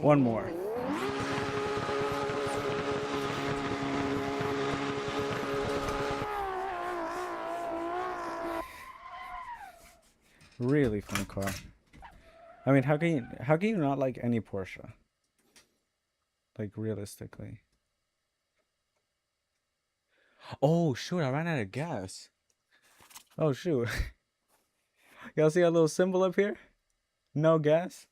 One more. Really fun car. I mean, how can you not like any Porsche? Like realistically. Oh shoot, I ran out of gas. Oh shoot. Y'all see a little symbol up here? No gas?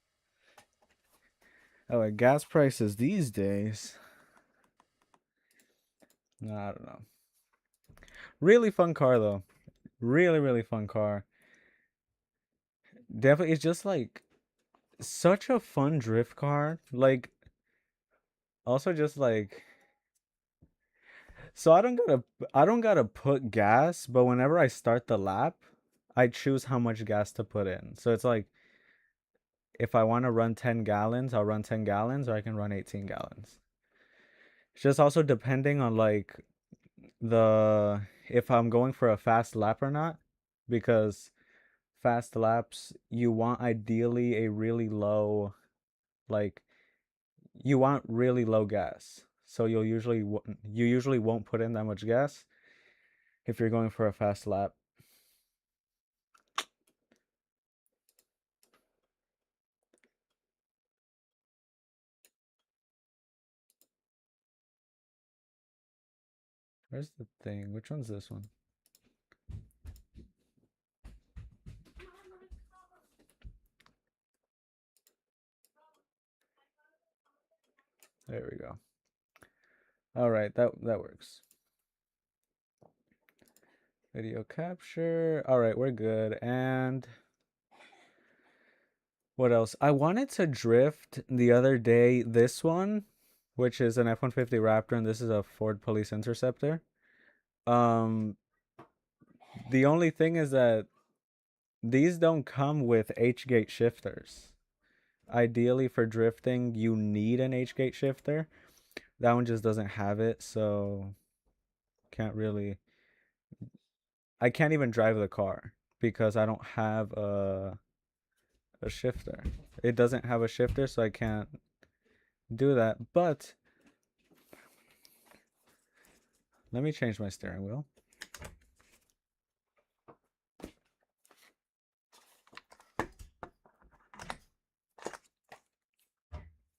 Oh, gas prices these days. No, I don't know. Really fun car though. Really, really fun car. Definitely, it's just like such a fun drift car. Like, also just like, so I don't gotta put gas, but whenever I start the lap, I choose how much gas to put in. So it's like if I want to run 10 gallons, I'll run 10 gallons, or I can run 18 gallons. It's just also depending on like the if I'm going for a fast lap or not, because fast laps you want ideally a really low, like you want really low gas. So you usually won't put in that much gas if you're going for a fast lap. Where's the thing? Which one's this one? There we go. All right, that works. Video capture. All right, we're good. And what else? I wanted to drift the other day this one, which is an F-150 Raptor, and this is a Ford Police Interceptor. Um, the only thing is that these don't come with H-gate shifters. Ideally, for drifting, you need an H-gate shifter. That one just doesn't have it, so can't really. I can't even drive the car because I don't have a shifter. It doesn't have a shifter, so I can't do that. But let me change my steering wheel.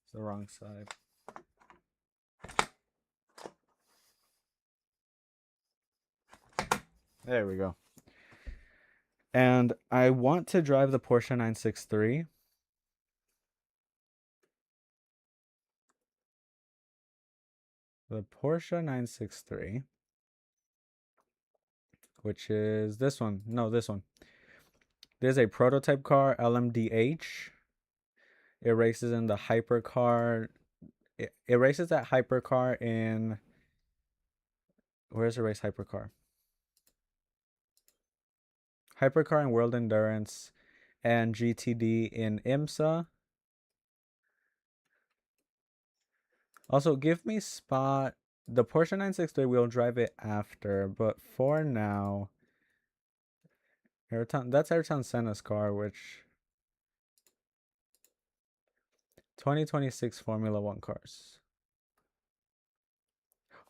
It's the wrong side. There we go. And I want to drive the Porsche 963. The Porsche 963, which is this one. No, this one. There's a prototype car, LMDH. It races in the hypercar. It races that hypercar in. Where's the race hypercar? Hypercar in World Endurance and GTD in IMSA. Also, give me spot. The Porsche 963, we'll drive it after, but for now, that's Ayrton Senna's car, which 2026 Formula One cars.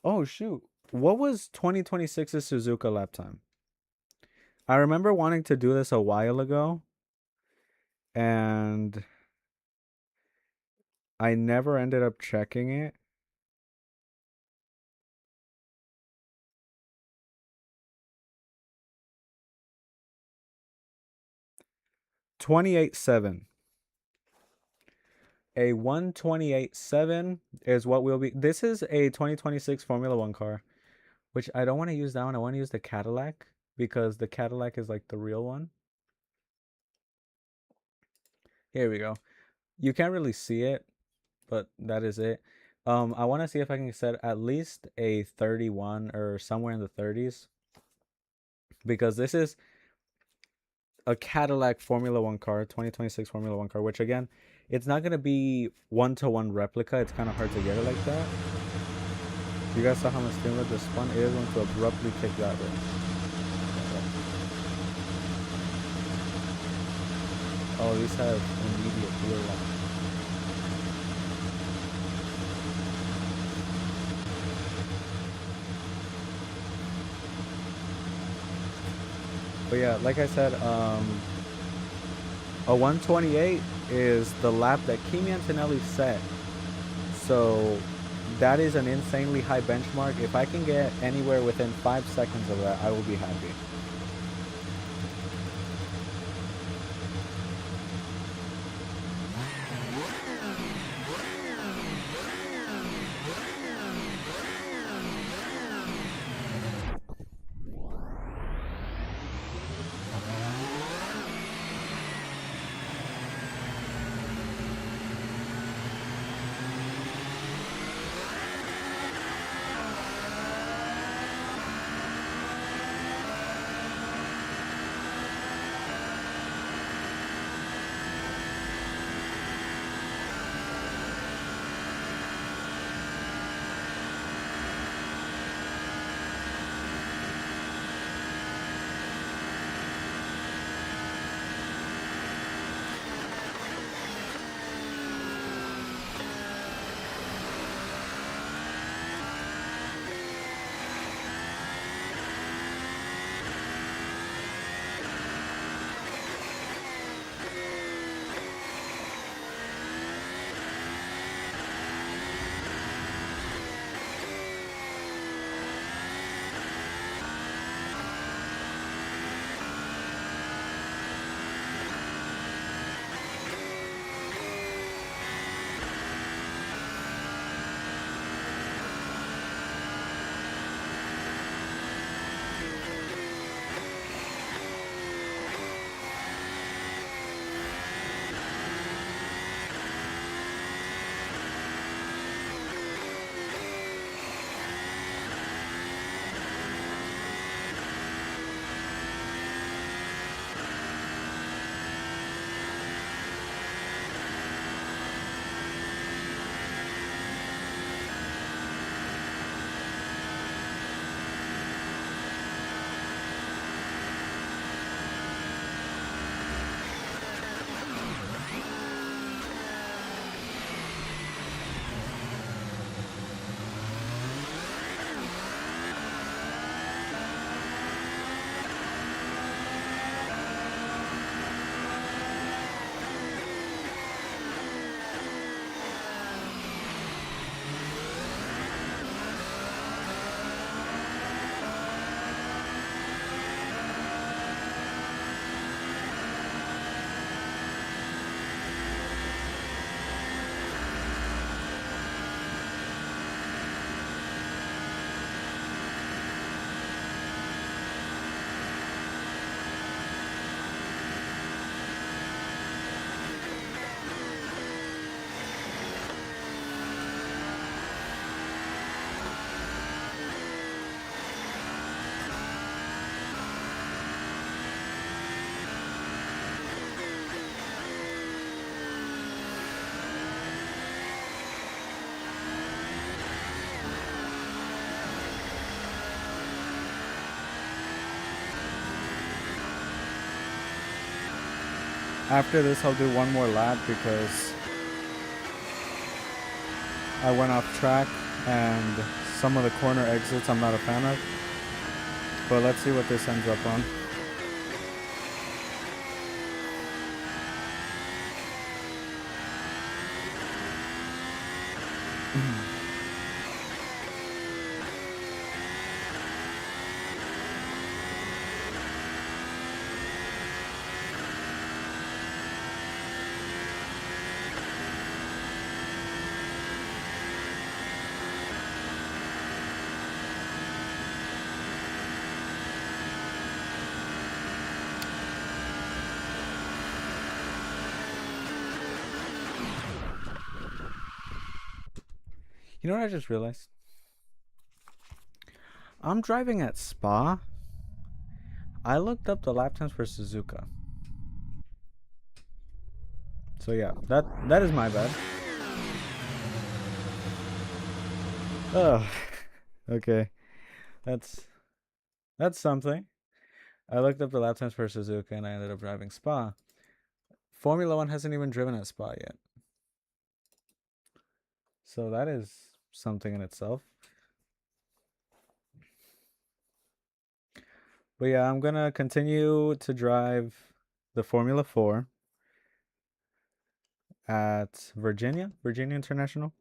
Oh shoot. What was 2026's Suzuka lap time? I remember wanting to do this a while ago, and I never ended up checking it. $28.7. A 128.7 is what will be. This is a 2026 Formula One car, which I don't want to use that one. I want to use the Cadillac because the Cadillac is like the real one. Here we go. You can't really see it, but that is it. I want to see if I can set at least a 31 or somewhere in the 30s because this is a Cadillac Formula One car, 2026 Formula One car, which again, it's not going to be one-to-one replica. It's kind of hard to get it like that. You guys saw how much steering just spun? It is going to abruptly kick that way. Oh, these have immediate wheel lock. But yeah, like I said, a 128 is the lap that Kimi Antonelli set. So that is an insanely high benchmark. If I can get anywhere within 5 seconds of that, I will be happy. After this, I'll do one more lap because I went off track and some of the corner exits I'm not a fan of. But let's see what this ends up on. You know what I just realized? I'm driving at Spa. I looked up the lap times for Suzuka. So yeah, that is my bad. Oh, okay. That's something. I looked up the lap times for Suzuka and I ended up driving Spa. Formula One hasn't even driven at Spa yet. So that is something in itself. But yeah, I'm gonna continue to drive the Formula 4 at Virginia International.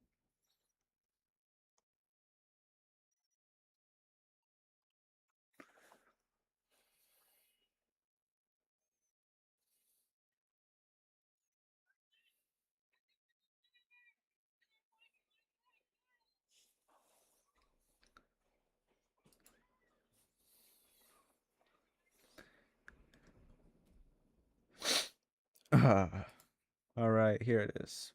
All right, here it is.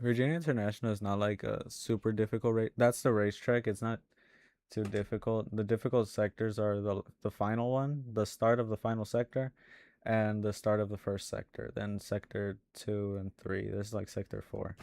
Virginia International is not like a super difficult race. That's the racetrack. It's not too difficult. The difficult sectors are the final one, the start of the final sector, and the start of the first sector. Then sector 2 and 3. This is like sector 4.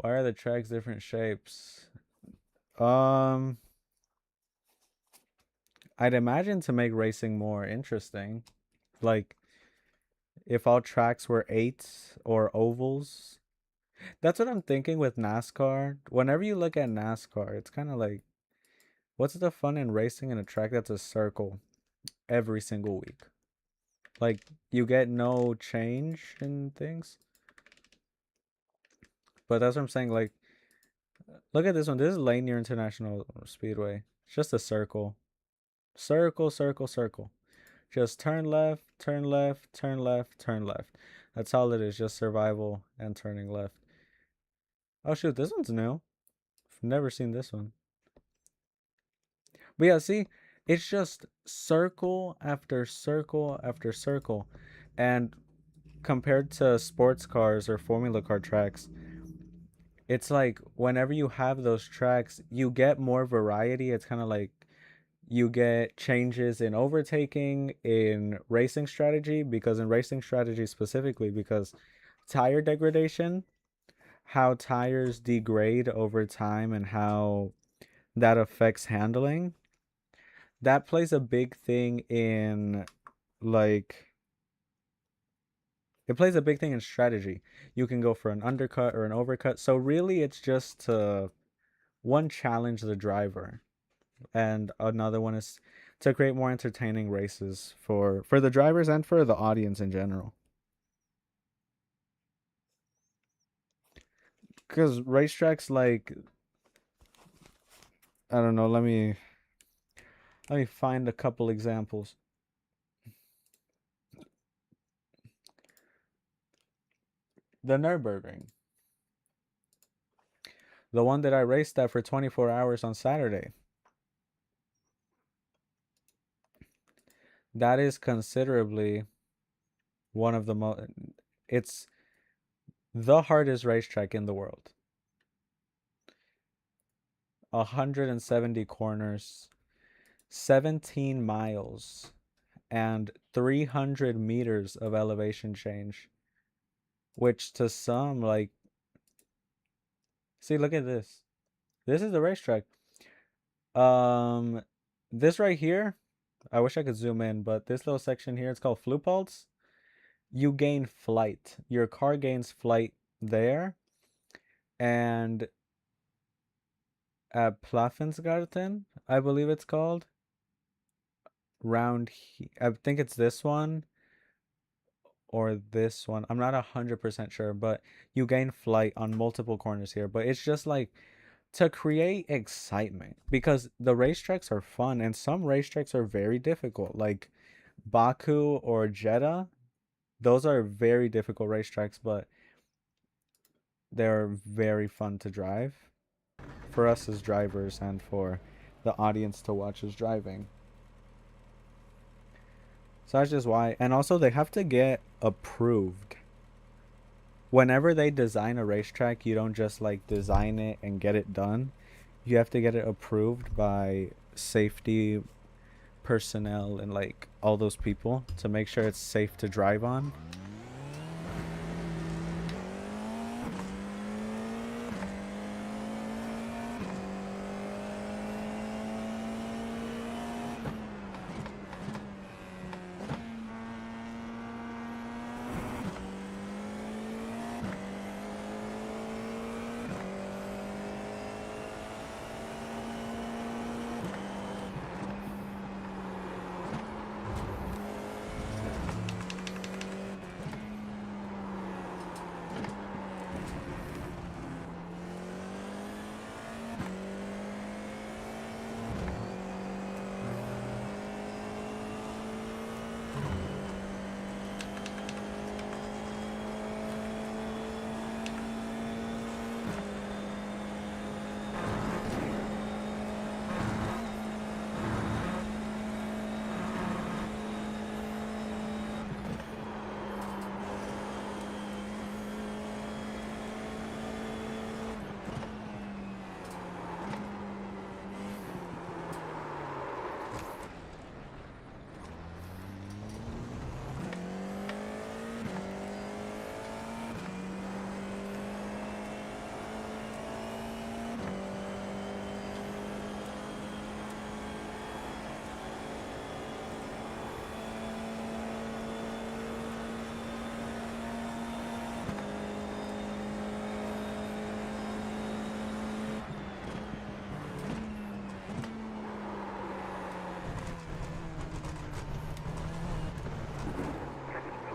Why are the tracks different shapes? Um, I'd imagine to make racing more interesting. Like if all tracks were eights or ovals. That's what I'm thinking with NASCAR. Whenever you look at NASCAR, it's kind of like, what's the fun in racing in a track that's a circle every single week? Like, you get no change in things. But that's what I'm saying. Like, look at this one. This is Lanier International Speedway. It's just a circle. Circle, circle, circle. Just turn left, turn left, turn left, turn left. That's all it is. Just survival and turning left. Oh, shoot. This one's new. I've never seen this one. But yeah, see, it's just circle after circle after circle. And compared to sports cars or Formula car tracks, it's like whenever you have those tracks, you get more variety. It's kind of like you get changes in overtaking, in racing strategy, because in racing strategy specifically, because tire degradation, how tires degrade over time and how that affects handling, that plays a big thing in like it plays a big thing in strategy. You can go for an undercut or an overcut. So really it's just to one challenge the driver and another one is to create more entertaining races for the drivers and for the audience in general. Cuz racetracks like I don't know, let me find a couple examples. The Nürburgring. The one that I raced at for 24 hours on Saturday. That is considerably one of the most it's the hardest racetrack in the world. 170 corners, 17 miles, and 300 meters of elevation change, which to some like see, look at this. This is the racetrack. Um this right here, I wish I could zoom in, but this little section here, it's called Flupalds. You gain flight. Your car gains flight there, and at Plafensgarten, I believe it's called. I think it's this one or this one. I'm not 100% sure, but you gain flight on multiple corners here. But it's just like to create excitement because the racetracks are fun and some racetracks are very difficult, like Baku or Jeddah. Those are very difficult racetracks, but they're very fun to drive for us as drivers and for the audience to watch us driving. So that's just why. And also, they have to get approved. whenever they design a racetrack, you don't just like design it and get it done. You have to get it approved by safety personnel and like all those people to make sure it's safe to drive on.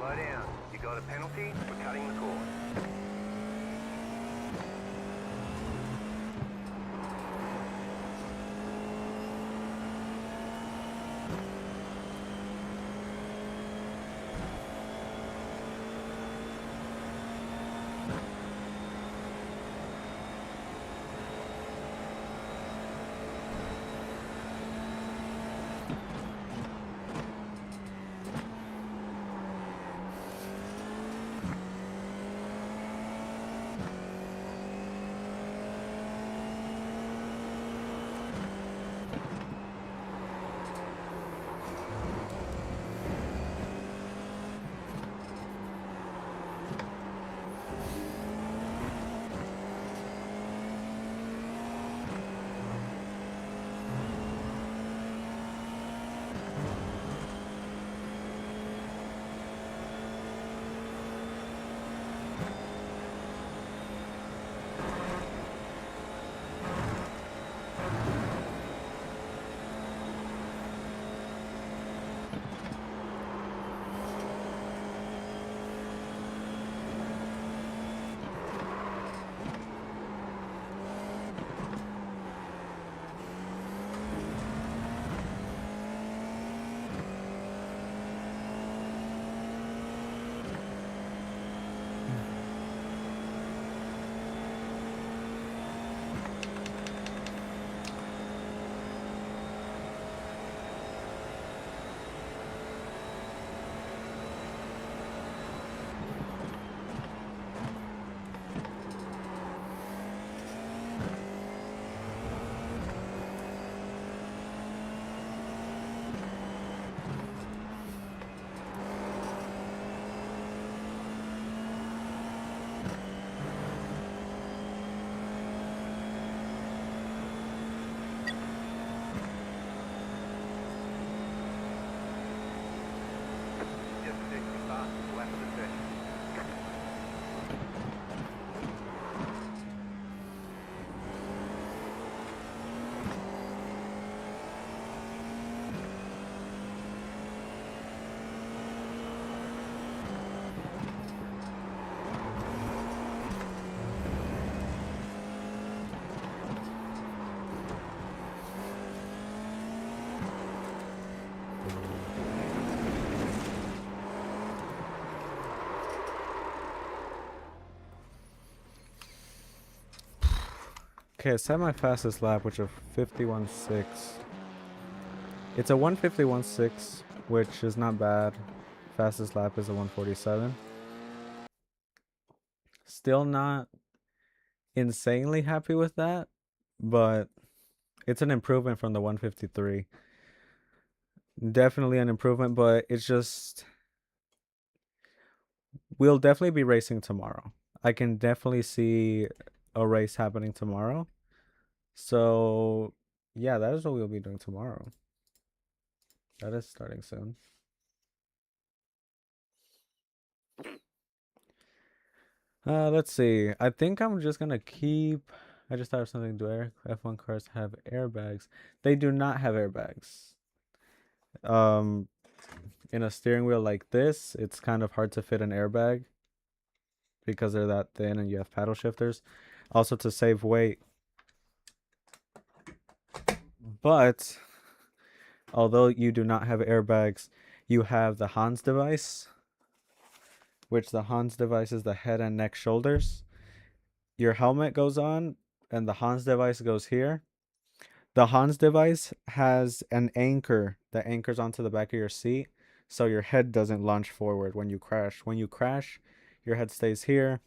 Slow down. You got a penalty for cutting the course. Okay, I set my fastest lap, which is 51.6. It's a 151.6, which is not bad. Fastest lap is a 147. still not insanely happy with that, but it's an improvement from the 153. Definitely an improvement, but it's just we'll definitely be racing tomorrow. I can definitely see a race happening tomorrow. So, yeah, that is what we'll be doing tomorrow. That is starting soon. Let's see. I think I'm just gonna keep. I just thought of something. Do F1 cars have airbags? They do not have airbags. Um, in a steering wheel like this, it's kind of hard to fit an airbag because they're that thin and you have paddle shifters. Also to save weight. But although you do not have airbags, you have the Hans device, which the Hans device is the head and neck shoulders. Your helmet goes on and the Hans device goes here. The Hans device has an anchor that anchors onto the back of your seat so your head doesn't launch forward when you crash. When you crash, your head stays here.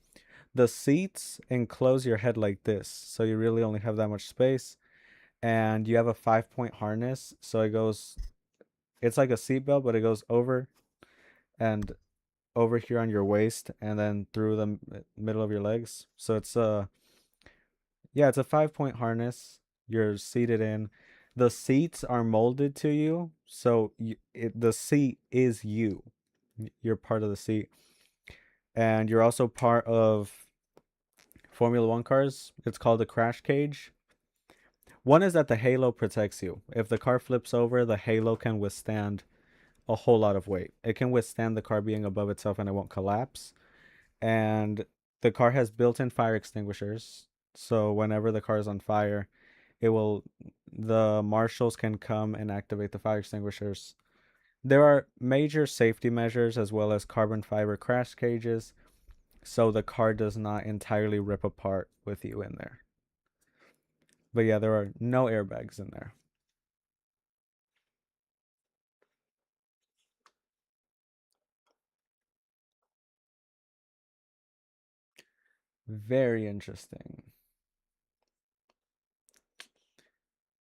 The seats enclose your head like this, so you really only have that much space. And you have a 5-point harness, so it's like a seatbelt, but it goes over and over here on your waist and then through the middle of your legs. So it's a 5-point harness. You're seated in. The seats are molded to you, so the seat is you. You're part of the seat, and you're also part of Formula One cars. It's called the crash cage. One is that the halo protects you. If the car flips over, the halo can withstand a whole lot of weight. It can withstand the car being above itself and it won't collapse. And the car has built-in fire extinguishers. So whenever the car is on fire, the marshals can come and activate the fire extinguishers. There are major safety measures as well as carbon fiber crash cages, so the car does not entirely rip apart with you in there. But yeah, there are no airbags in there. Very interesting.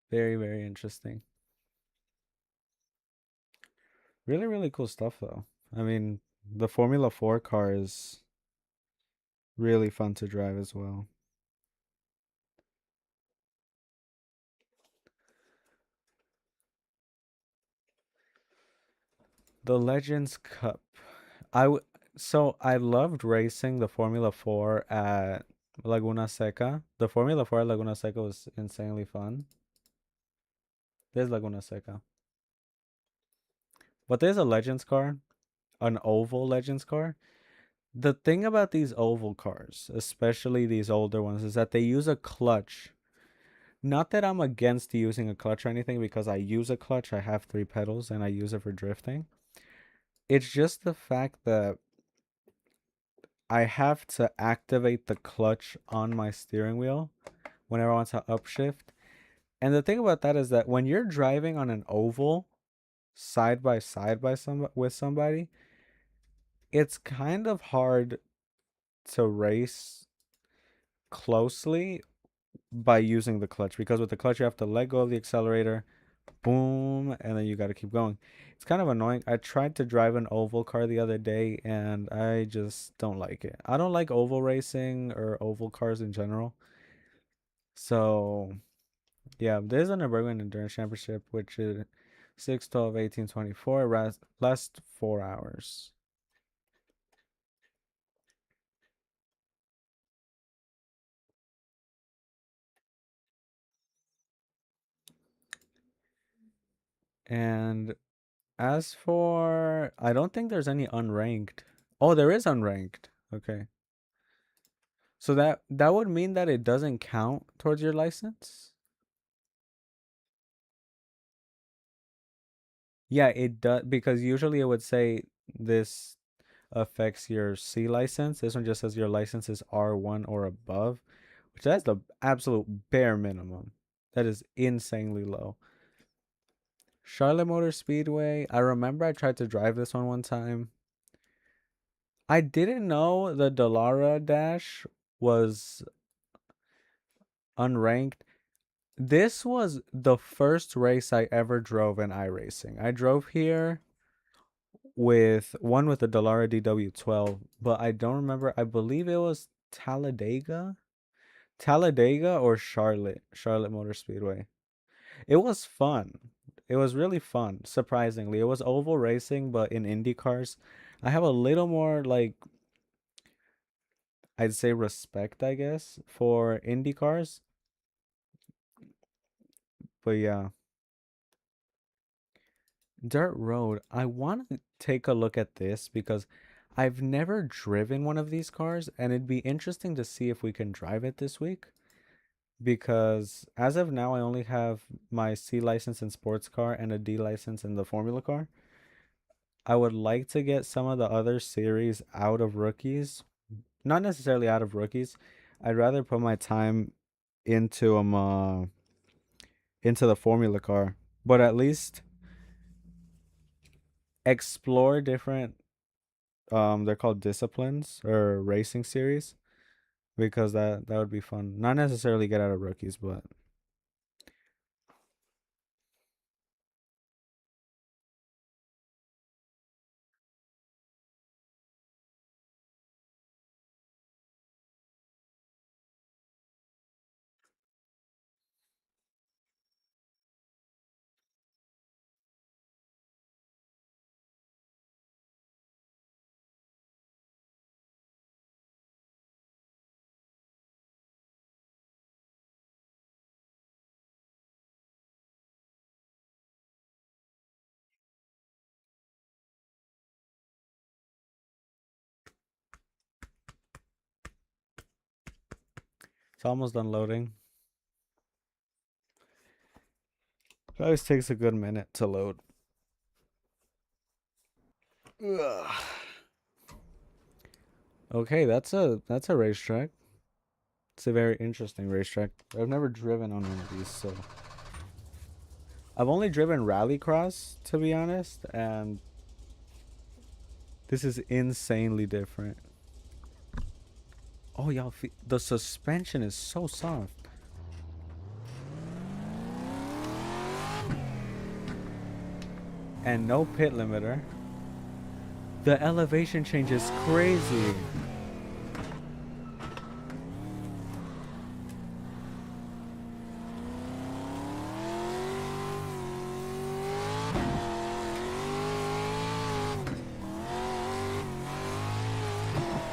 Very, very interesting. Really, really cool stuff though. I mean, the Formula 4 car is really fun to drive as well. The Legends Cup. I w- so I loved racing the Formula 4 at Laguna Seca. The Formula 4 at Laguna Seca was insanely fun. There's Laguna Seca. But there's a Legends car, an oval Legends car. The thing about these oval cars, especially these older ones, is that they use a clutch. Not that I'm against using a clutch or anything, because I use a clutch. I have 3 pedals and I use it for drifting. It's just the fact that I have to activate the clutch on my steering wheel whenever I want to upshift. And the thing about that is that when you're driving on an oval side by side with somebody, it's kind of hard to race closely by using the clutch, because with the clutch you have to let go of the accelerator, boom, and then you got to keep going. It's kind of annoying. I tried to drive an oval car the other day and I just don't like it. I don't like oval racing or oval cars in general. So yeah, there's an Nürburgring Endurance Championship, which is 6, 12, 18, 24, last 4 hours. And as for, I don't think there's any unranked. Oh, there is unranked. Okay. So that would mean that it doesn't count towards your license? Yeah, it does, because usually it would say this affects your C license. This one just says your license is R1 or above, which that's the absolute bare minimum. That is insanely low. Charlotte Motor Speedway. I remember I tried to drive this one time. I didn't know the Dallara Dash was unranked. This was the first race I ever drove in iRacing. I drove here with the Dallara DW12, but I don't remember. I believe it was Talladega or Charlotte Motor Speedway. It was fun. It was really fun, surprisingly. It was oval racing, but in Indy cars. I have a little more, like, I'd say respect, I guess, for Indy cars. But yeah, Dirt Road. I want to take a look at this because I've never driven one of these cars, and it'd be interesting to see if we can drive it this week. Because as of now, I only have my C license in sports car and a D license in the Formula car. I would like to get some of the other series out of rookies. Not necessarily out of rookies. I'd rather put my time into into the Formula car, but at least explore different they're called disciplines or racing series because that would be fun. Not necessarily get out of rookies, but it's almost done loading. It always takes a good minute to load. Ugh. Okay, that's a racetrack. It's a very interesting racetrack. I've never driven on one of these, so I've only driven rallycross to be honest, and this is insanely different. Oh, y'all, the suspension is so soft. And no pit limiter. The elevation change is crazy.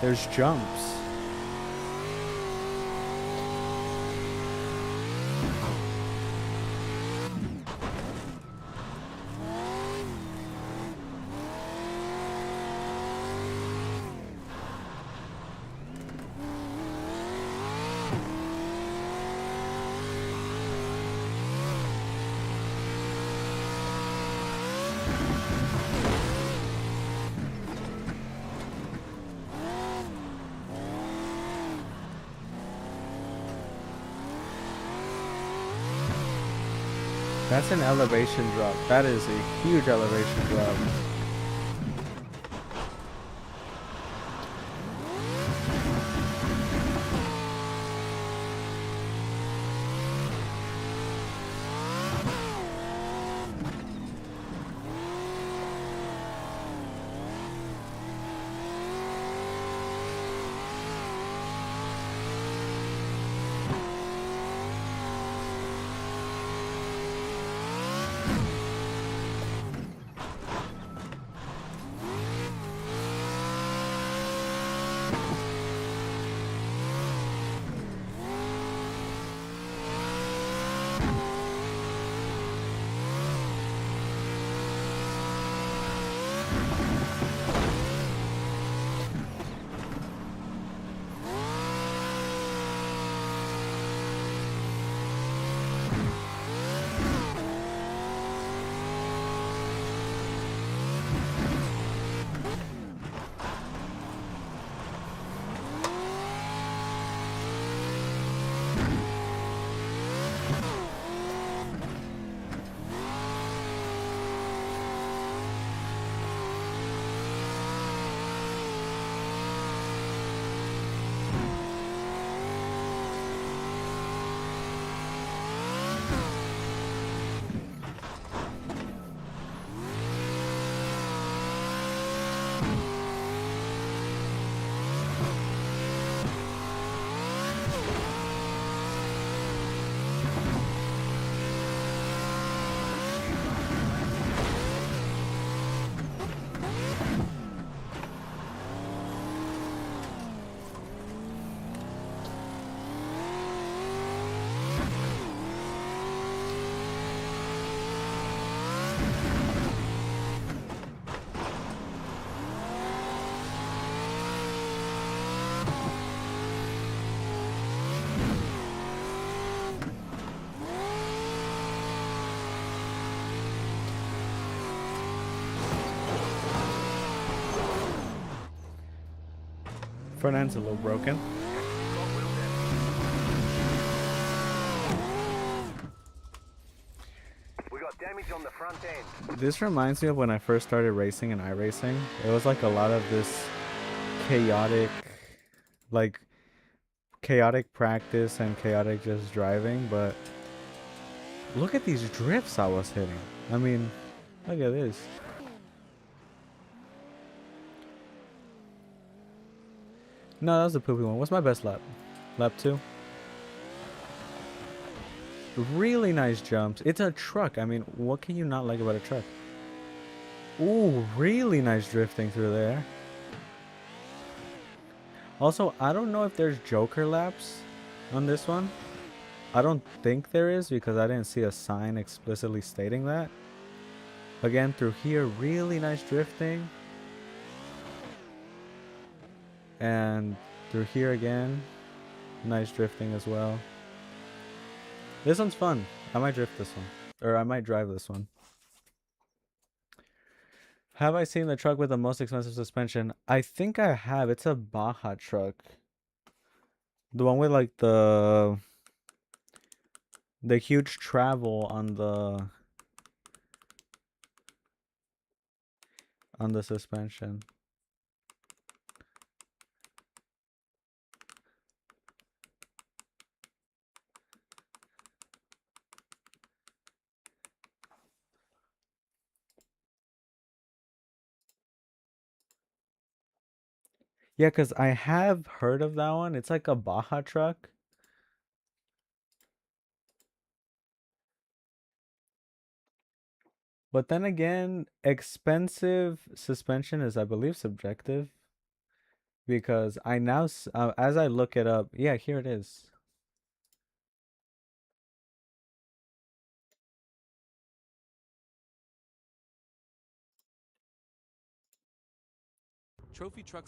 There's jumps. That's an elevation drop. That is a huge elevation drop. Front end's a little broken. Got wheel damage. We got damage on the front end. This reminds me of when I first started racing in iRacing. It was like a lot of this chaotic, like chaotic practice and chaotic just driving, but look at these drifts I was hitting. I mean, look at this. No, that was the poopy one. What's my best lap? Lap 2? Really nice jumps. It's a truck. I mean, what can you not like about a truck? Ooh, really nice drifting through there. Also, I don't know if there's Joker laps on this one. I don't think there is because I didn't see a sign explicitly stating that. Again, through here, really nice drifting. And through here again, nice drifting as well. This one's fun. I might drift this one. Or I might drive this one. Have I seen the truck with the most expensive suspension? I think I have. It's a Baja truck. The one with like the huge travel on the suspension. Yeah, because I have heard of that one. It's like a Baja truck. But then again, expensive suspension is, I believe, subjective. Because I now, as I look it up, yeah, here it is. Trophy truck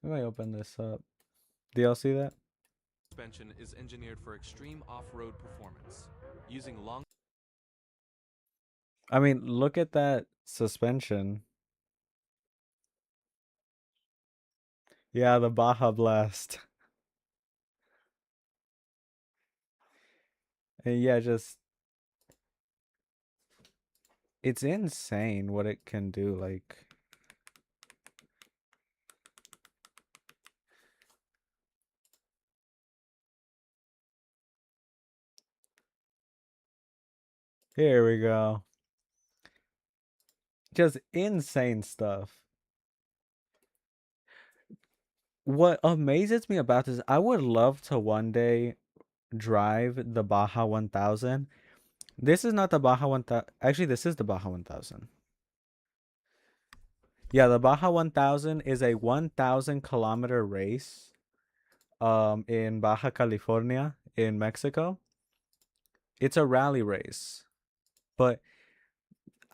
Let me open this up. Do y'all see that? suspension is engineered for extreme off-road performance, using long. I mean, look at that suspension. Yeah, the Baja Blast. And yeah, just it's insane what it can do. Like, here we go. Just insane stuff. What amazes me about this, I would love to one day drive the Baja 1000. This is not the Baja 1000. Actually, this is the Baja 1000. Yeah, the Baja 1000 is a 1,000-kilometer race in Baja California in Mexico. It's a rally race. But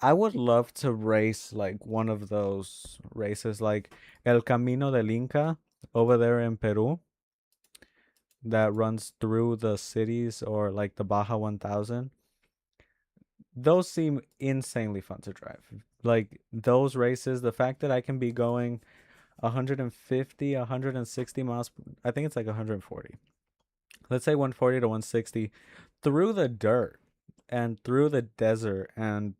I would love to race like one of those races like El Camino del Inca over there in Peru that runs through the cities, or like the Baja 1000. Those seem insanely fun to drive. Like those races, the fact that I can be going 150, 160 miles, I think it's like 140. Let's say 140 to 160 through the dirt and through the desert, and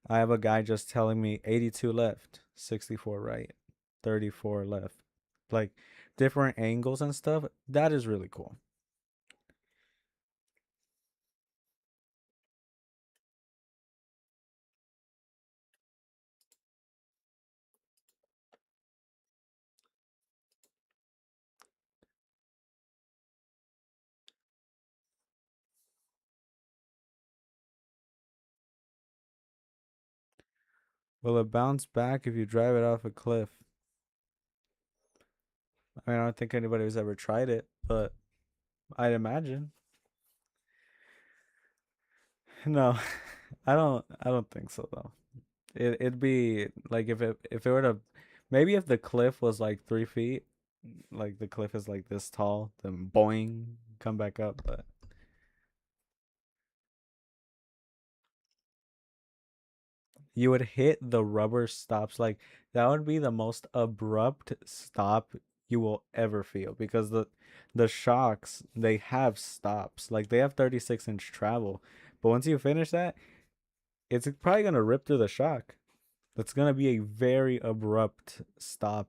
I have a guy just telling me 82 left, 64 right, 34 left. Like different angles and stuff. That is really cool. Will it bounce back if you drive it off a cliff? I mean, I don't think anybody's ever tried it, but I'd imagine. No, I don't think so though. It'd be like if it were to, maybe if the cliff was like 3 feet, like the cliff is like this tall, then boing, come back up. But you would hit the rubber stops. Like that would be the most abrupt stop you will ever feel because the shocks, they have stops. Like they have 36-inch travel. But once you finish that, it's probably gonna rip through the shock. That's gonna be a very abrupt stop.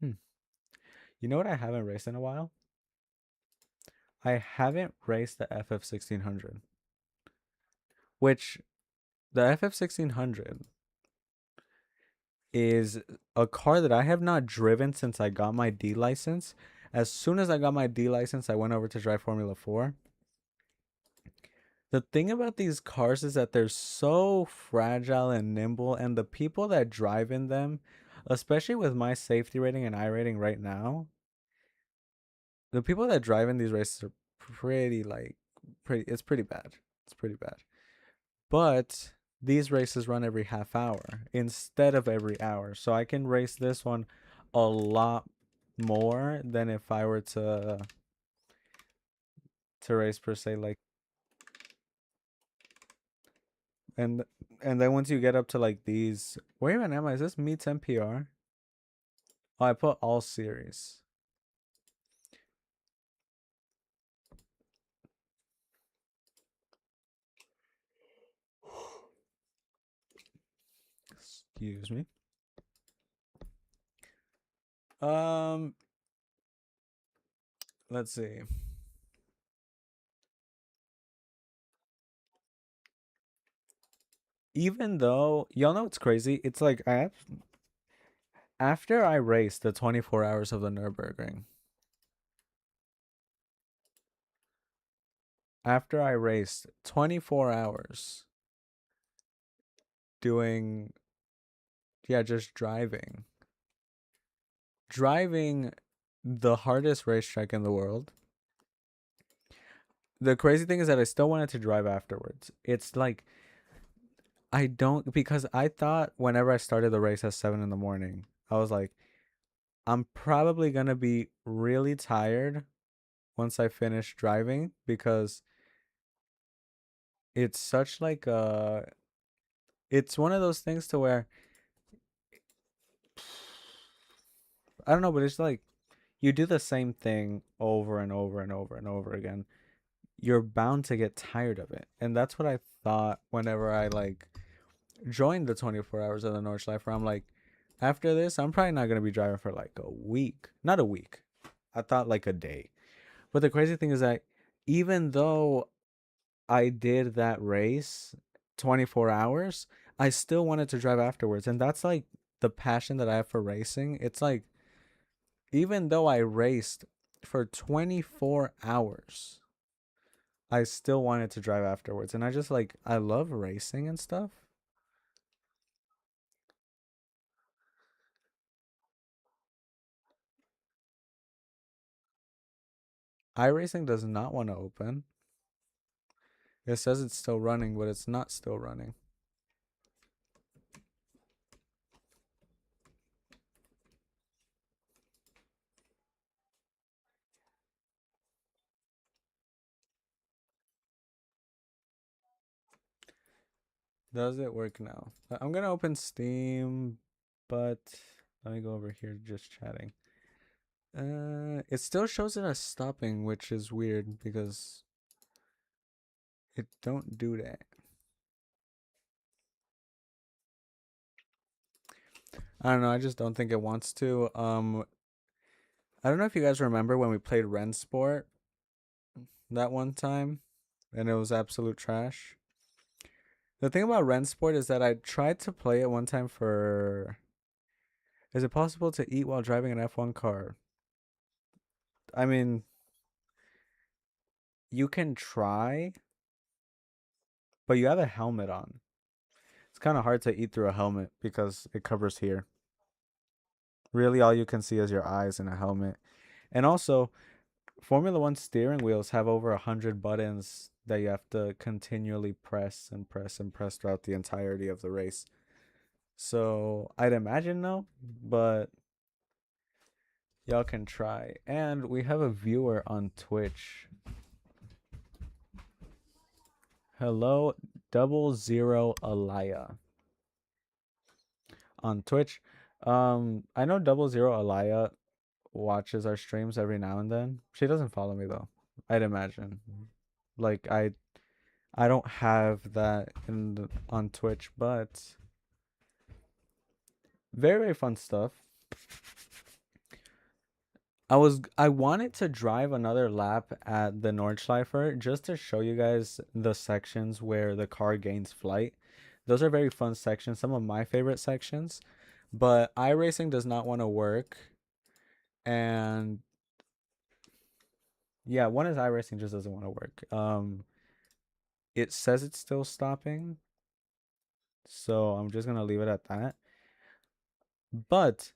Hmm. You know what I haven't raced in a while? I haven't raced the FF1600, which the FF1600 is a car that I have not driven since I got my D license. As soon as I got my D license, I went over to drive Formula 4. The thing about these cars is that they're so fragile and nimble, and the people that drive in them, especially with my safety rating and I rating right now, the people that drive in these races are it's pretty bad. It's pretty bad. But these races run every half hour instead of every hour. So I can race this one a lot more than if I were to race per se, like, and and then once you get up to like these, where even am I? Is this meets NPR? Oh, I put all series. Excuse me. Um, let's see. Even though y'all know it's crazy, it's like after I raced the 24 hours of the Nürburgring, after I raced 24 hours doing, yeah, just driving the hardest racetrack in the world. The crazy thing is that I still wanted to drive afterwards. It's like I don't, because I thought whenever I started the race at 7 in the morning, I was like, I'm probably gonna be really tired once I finish driving because it's such like it's one of those things to where I don't know, but it's like you do the same thing over and over and over and over again. You're bound to get tired of it. And that's what I thought whenever I like joined the 24 hours of the Nordschleife, where I'm like, after this, I'm probably not going to be driving for like a week. Not a week. I thought like a day. But the crazy thing is that even though I did that race 24 hours, I still wanted to drive afterwards. And that's like the passion that I have for racing. It's like, even though I raced for 24 hours, I still wanted to drive afterwards. And I just like, I love racing and stuff. iRacing does not want to open. It says it's still running, but it's not still running. Does it work now? I'm gonna open Steam, but let me go over here just chatting. It still shows it as stopping, which is weird because it don't do that. I don't know, I just don't think it wants to. I don't know if you guys remember when we played Rensport that one time and it was absolute trash. The thing about Rensport is that I tried to play it one time for, is it possible to eat while driving an F1 car? I mean, you can try, but you have a helmet on. It's kind of hard to eat through a helmet because it covers here. Really, all you can see is your eyes in a helmet. And also, Formula One steering wheels have over 100 buttons that you have to continually press and press and press throughout the entirety of the race. So I'd imagine no, but y'all can try. And we have a viewer on Twitch. Hello, 00 Alaya on Twitch. I know 00 Alaya watches our streams every now and then. She doesn't follow me though. I'd imagine. Like I don't have that on Twitch, but very very fun stuff. I wanted to drive another lap at the Nordschleifer just to show you guys the sections where the car gains flight. Those are very fun sections, some of my favorite sections. But iRacing does not want to work. And yeah, one is iRacing just doesn't want to work. It says it's still stopping. So I'm just gonna leave it at that. But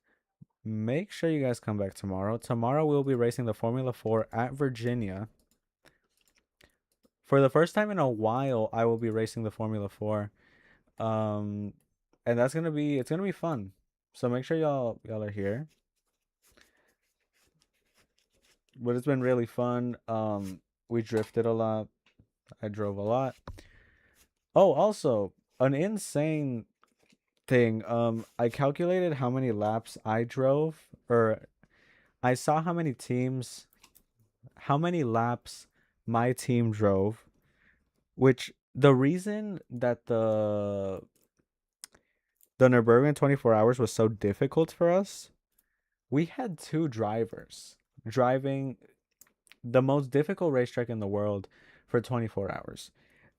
make sure you guys come back tomorrow. Tomorrow we'll be racing the Formula 4 at Virginia. For the first time in a while, I will be racing the Formula 4. And it's gonna be fun. So make sure y'all are here. But it's been really fun. We drifted a lot. I drove a lot. Oh, also, an insane thing. I calculated how many laps I drove, or I saw how many laps my team drove, which the reason that the Nürburgring 24 hours was so difficult for us, we had two drivers driving the most difficult racetrack in the world for 24 hours.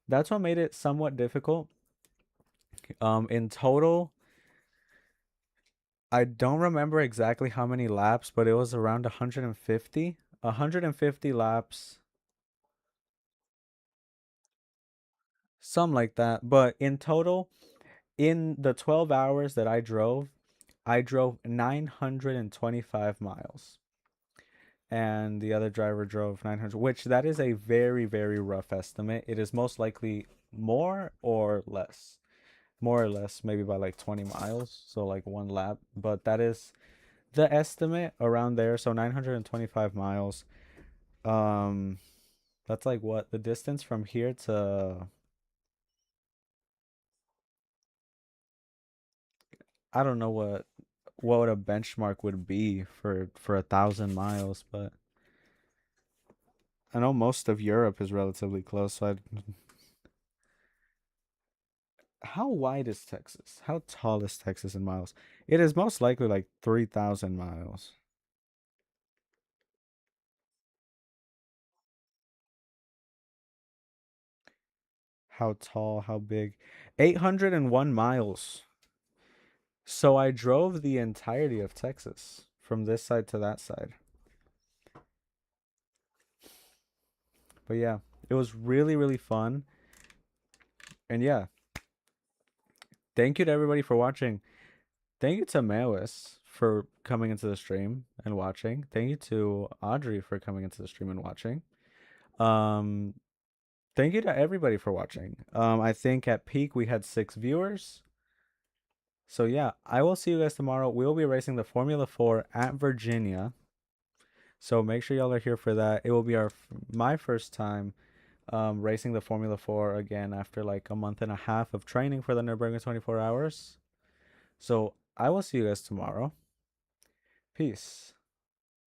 That's what made it somewhat difficult. In total, I don't remember exactly how many laps, but it was around 150. 150 laps. Something like that. But in total, in the 12 hours that I drove 925 miles. And the other driver drove 900, which that is a very, very rough estimate. It is most likely more or less. More or less, maybe by like 20 miles. So like one lap. But that is the estimate around there. So 925 miles. That's like what? The distance from here to... I don't know what a benchmark would be for 1,000 miles, but I know most of Europe is relatively close. So how wide is Texas? How tall is Texas in miles? It is most likely like 3,000 miles. How tall? How big? 801 miles. So I drove the entirety of Texas from this side to that side. But yeah, it was really, really fun. And yeah, thank you to everybody for watching. Thank you to Mewis for coming into the stream and watching. Thank you to Audrey for coming into the stream and watching. Um, Thank you to everybody for watching. I think at peak we had 6 viewers. So yeah, I will see you guys tomorrow. We'll be racing the Formula 4 at Virginia. So make sure y'all are here for that. It will be my first time racing the Formula 4 again after like a month and a half of training for the Nürburgring 24 hours. So I will see you guys tomorrow. Peace.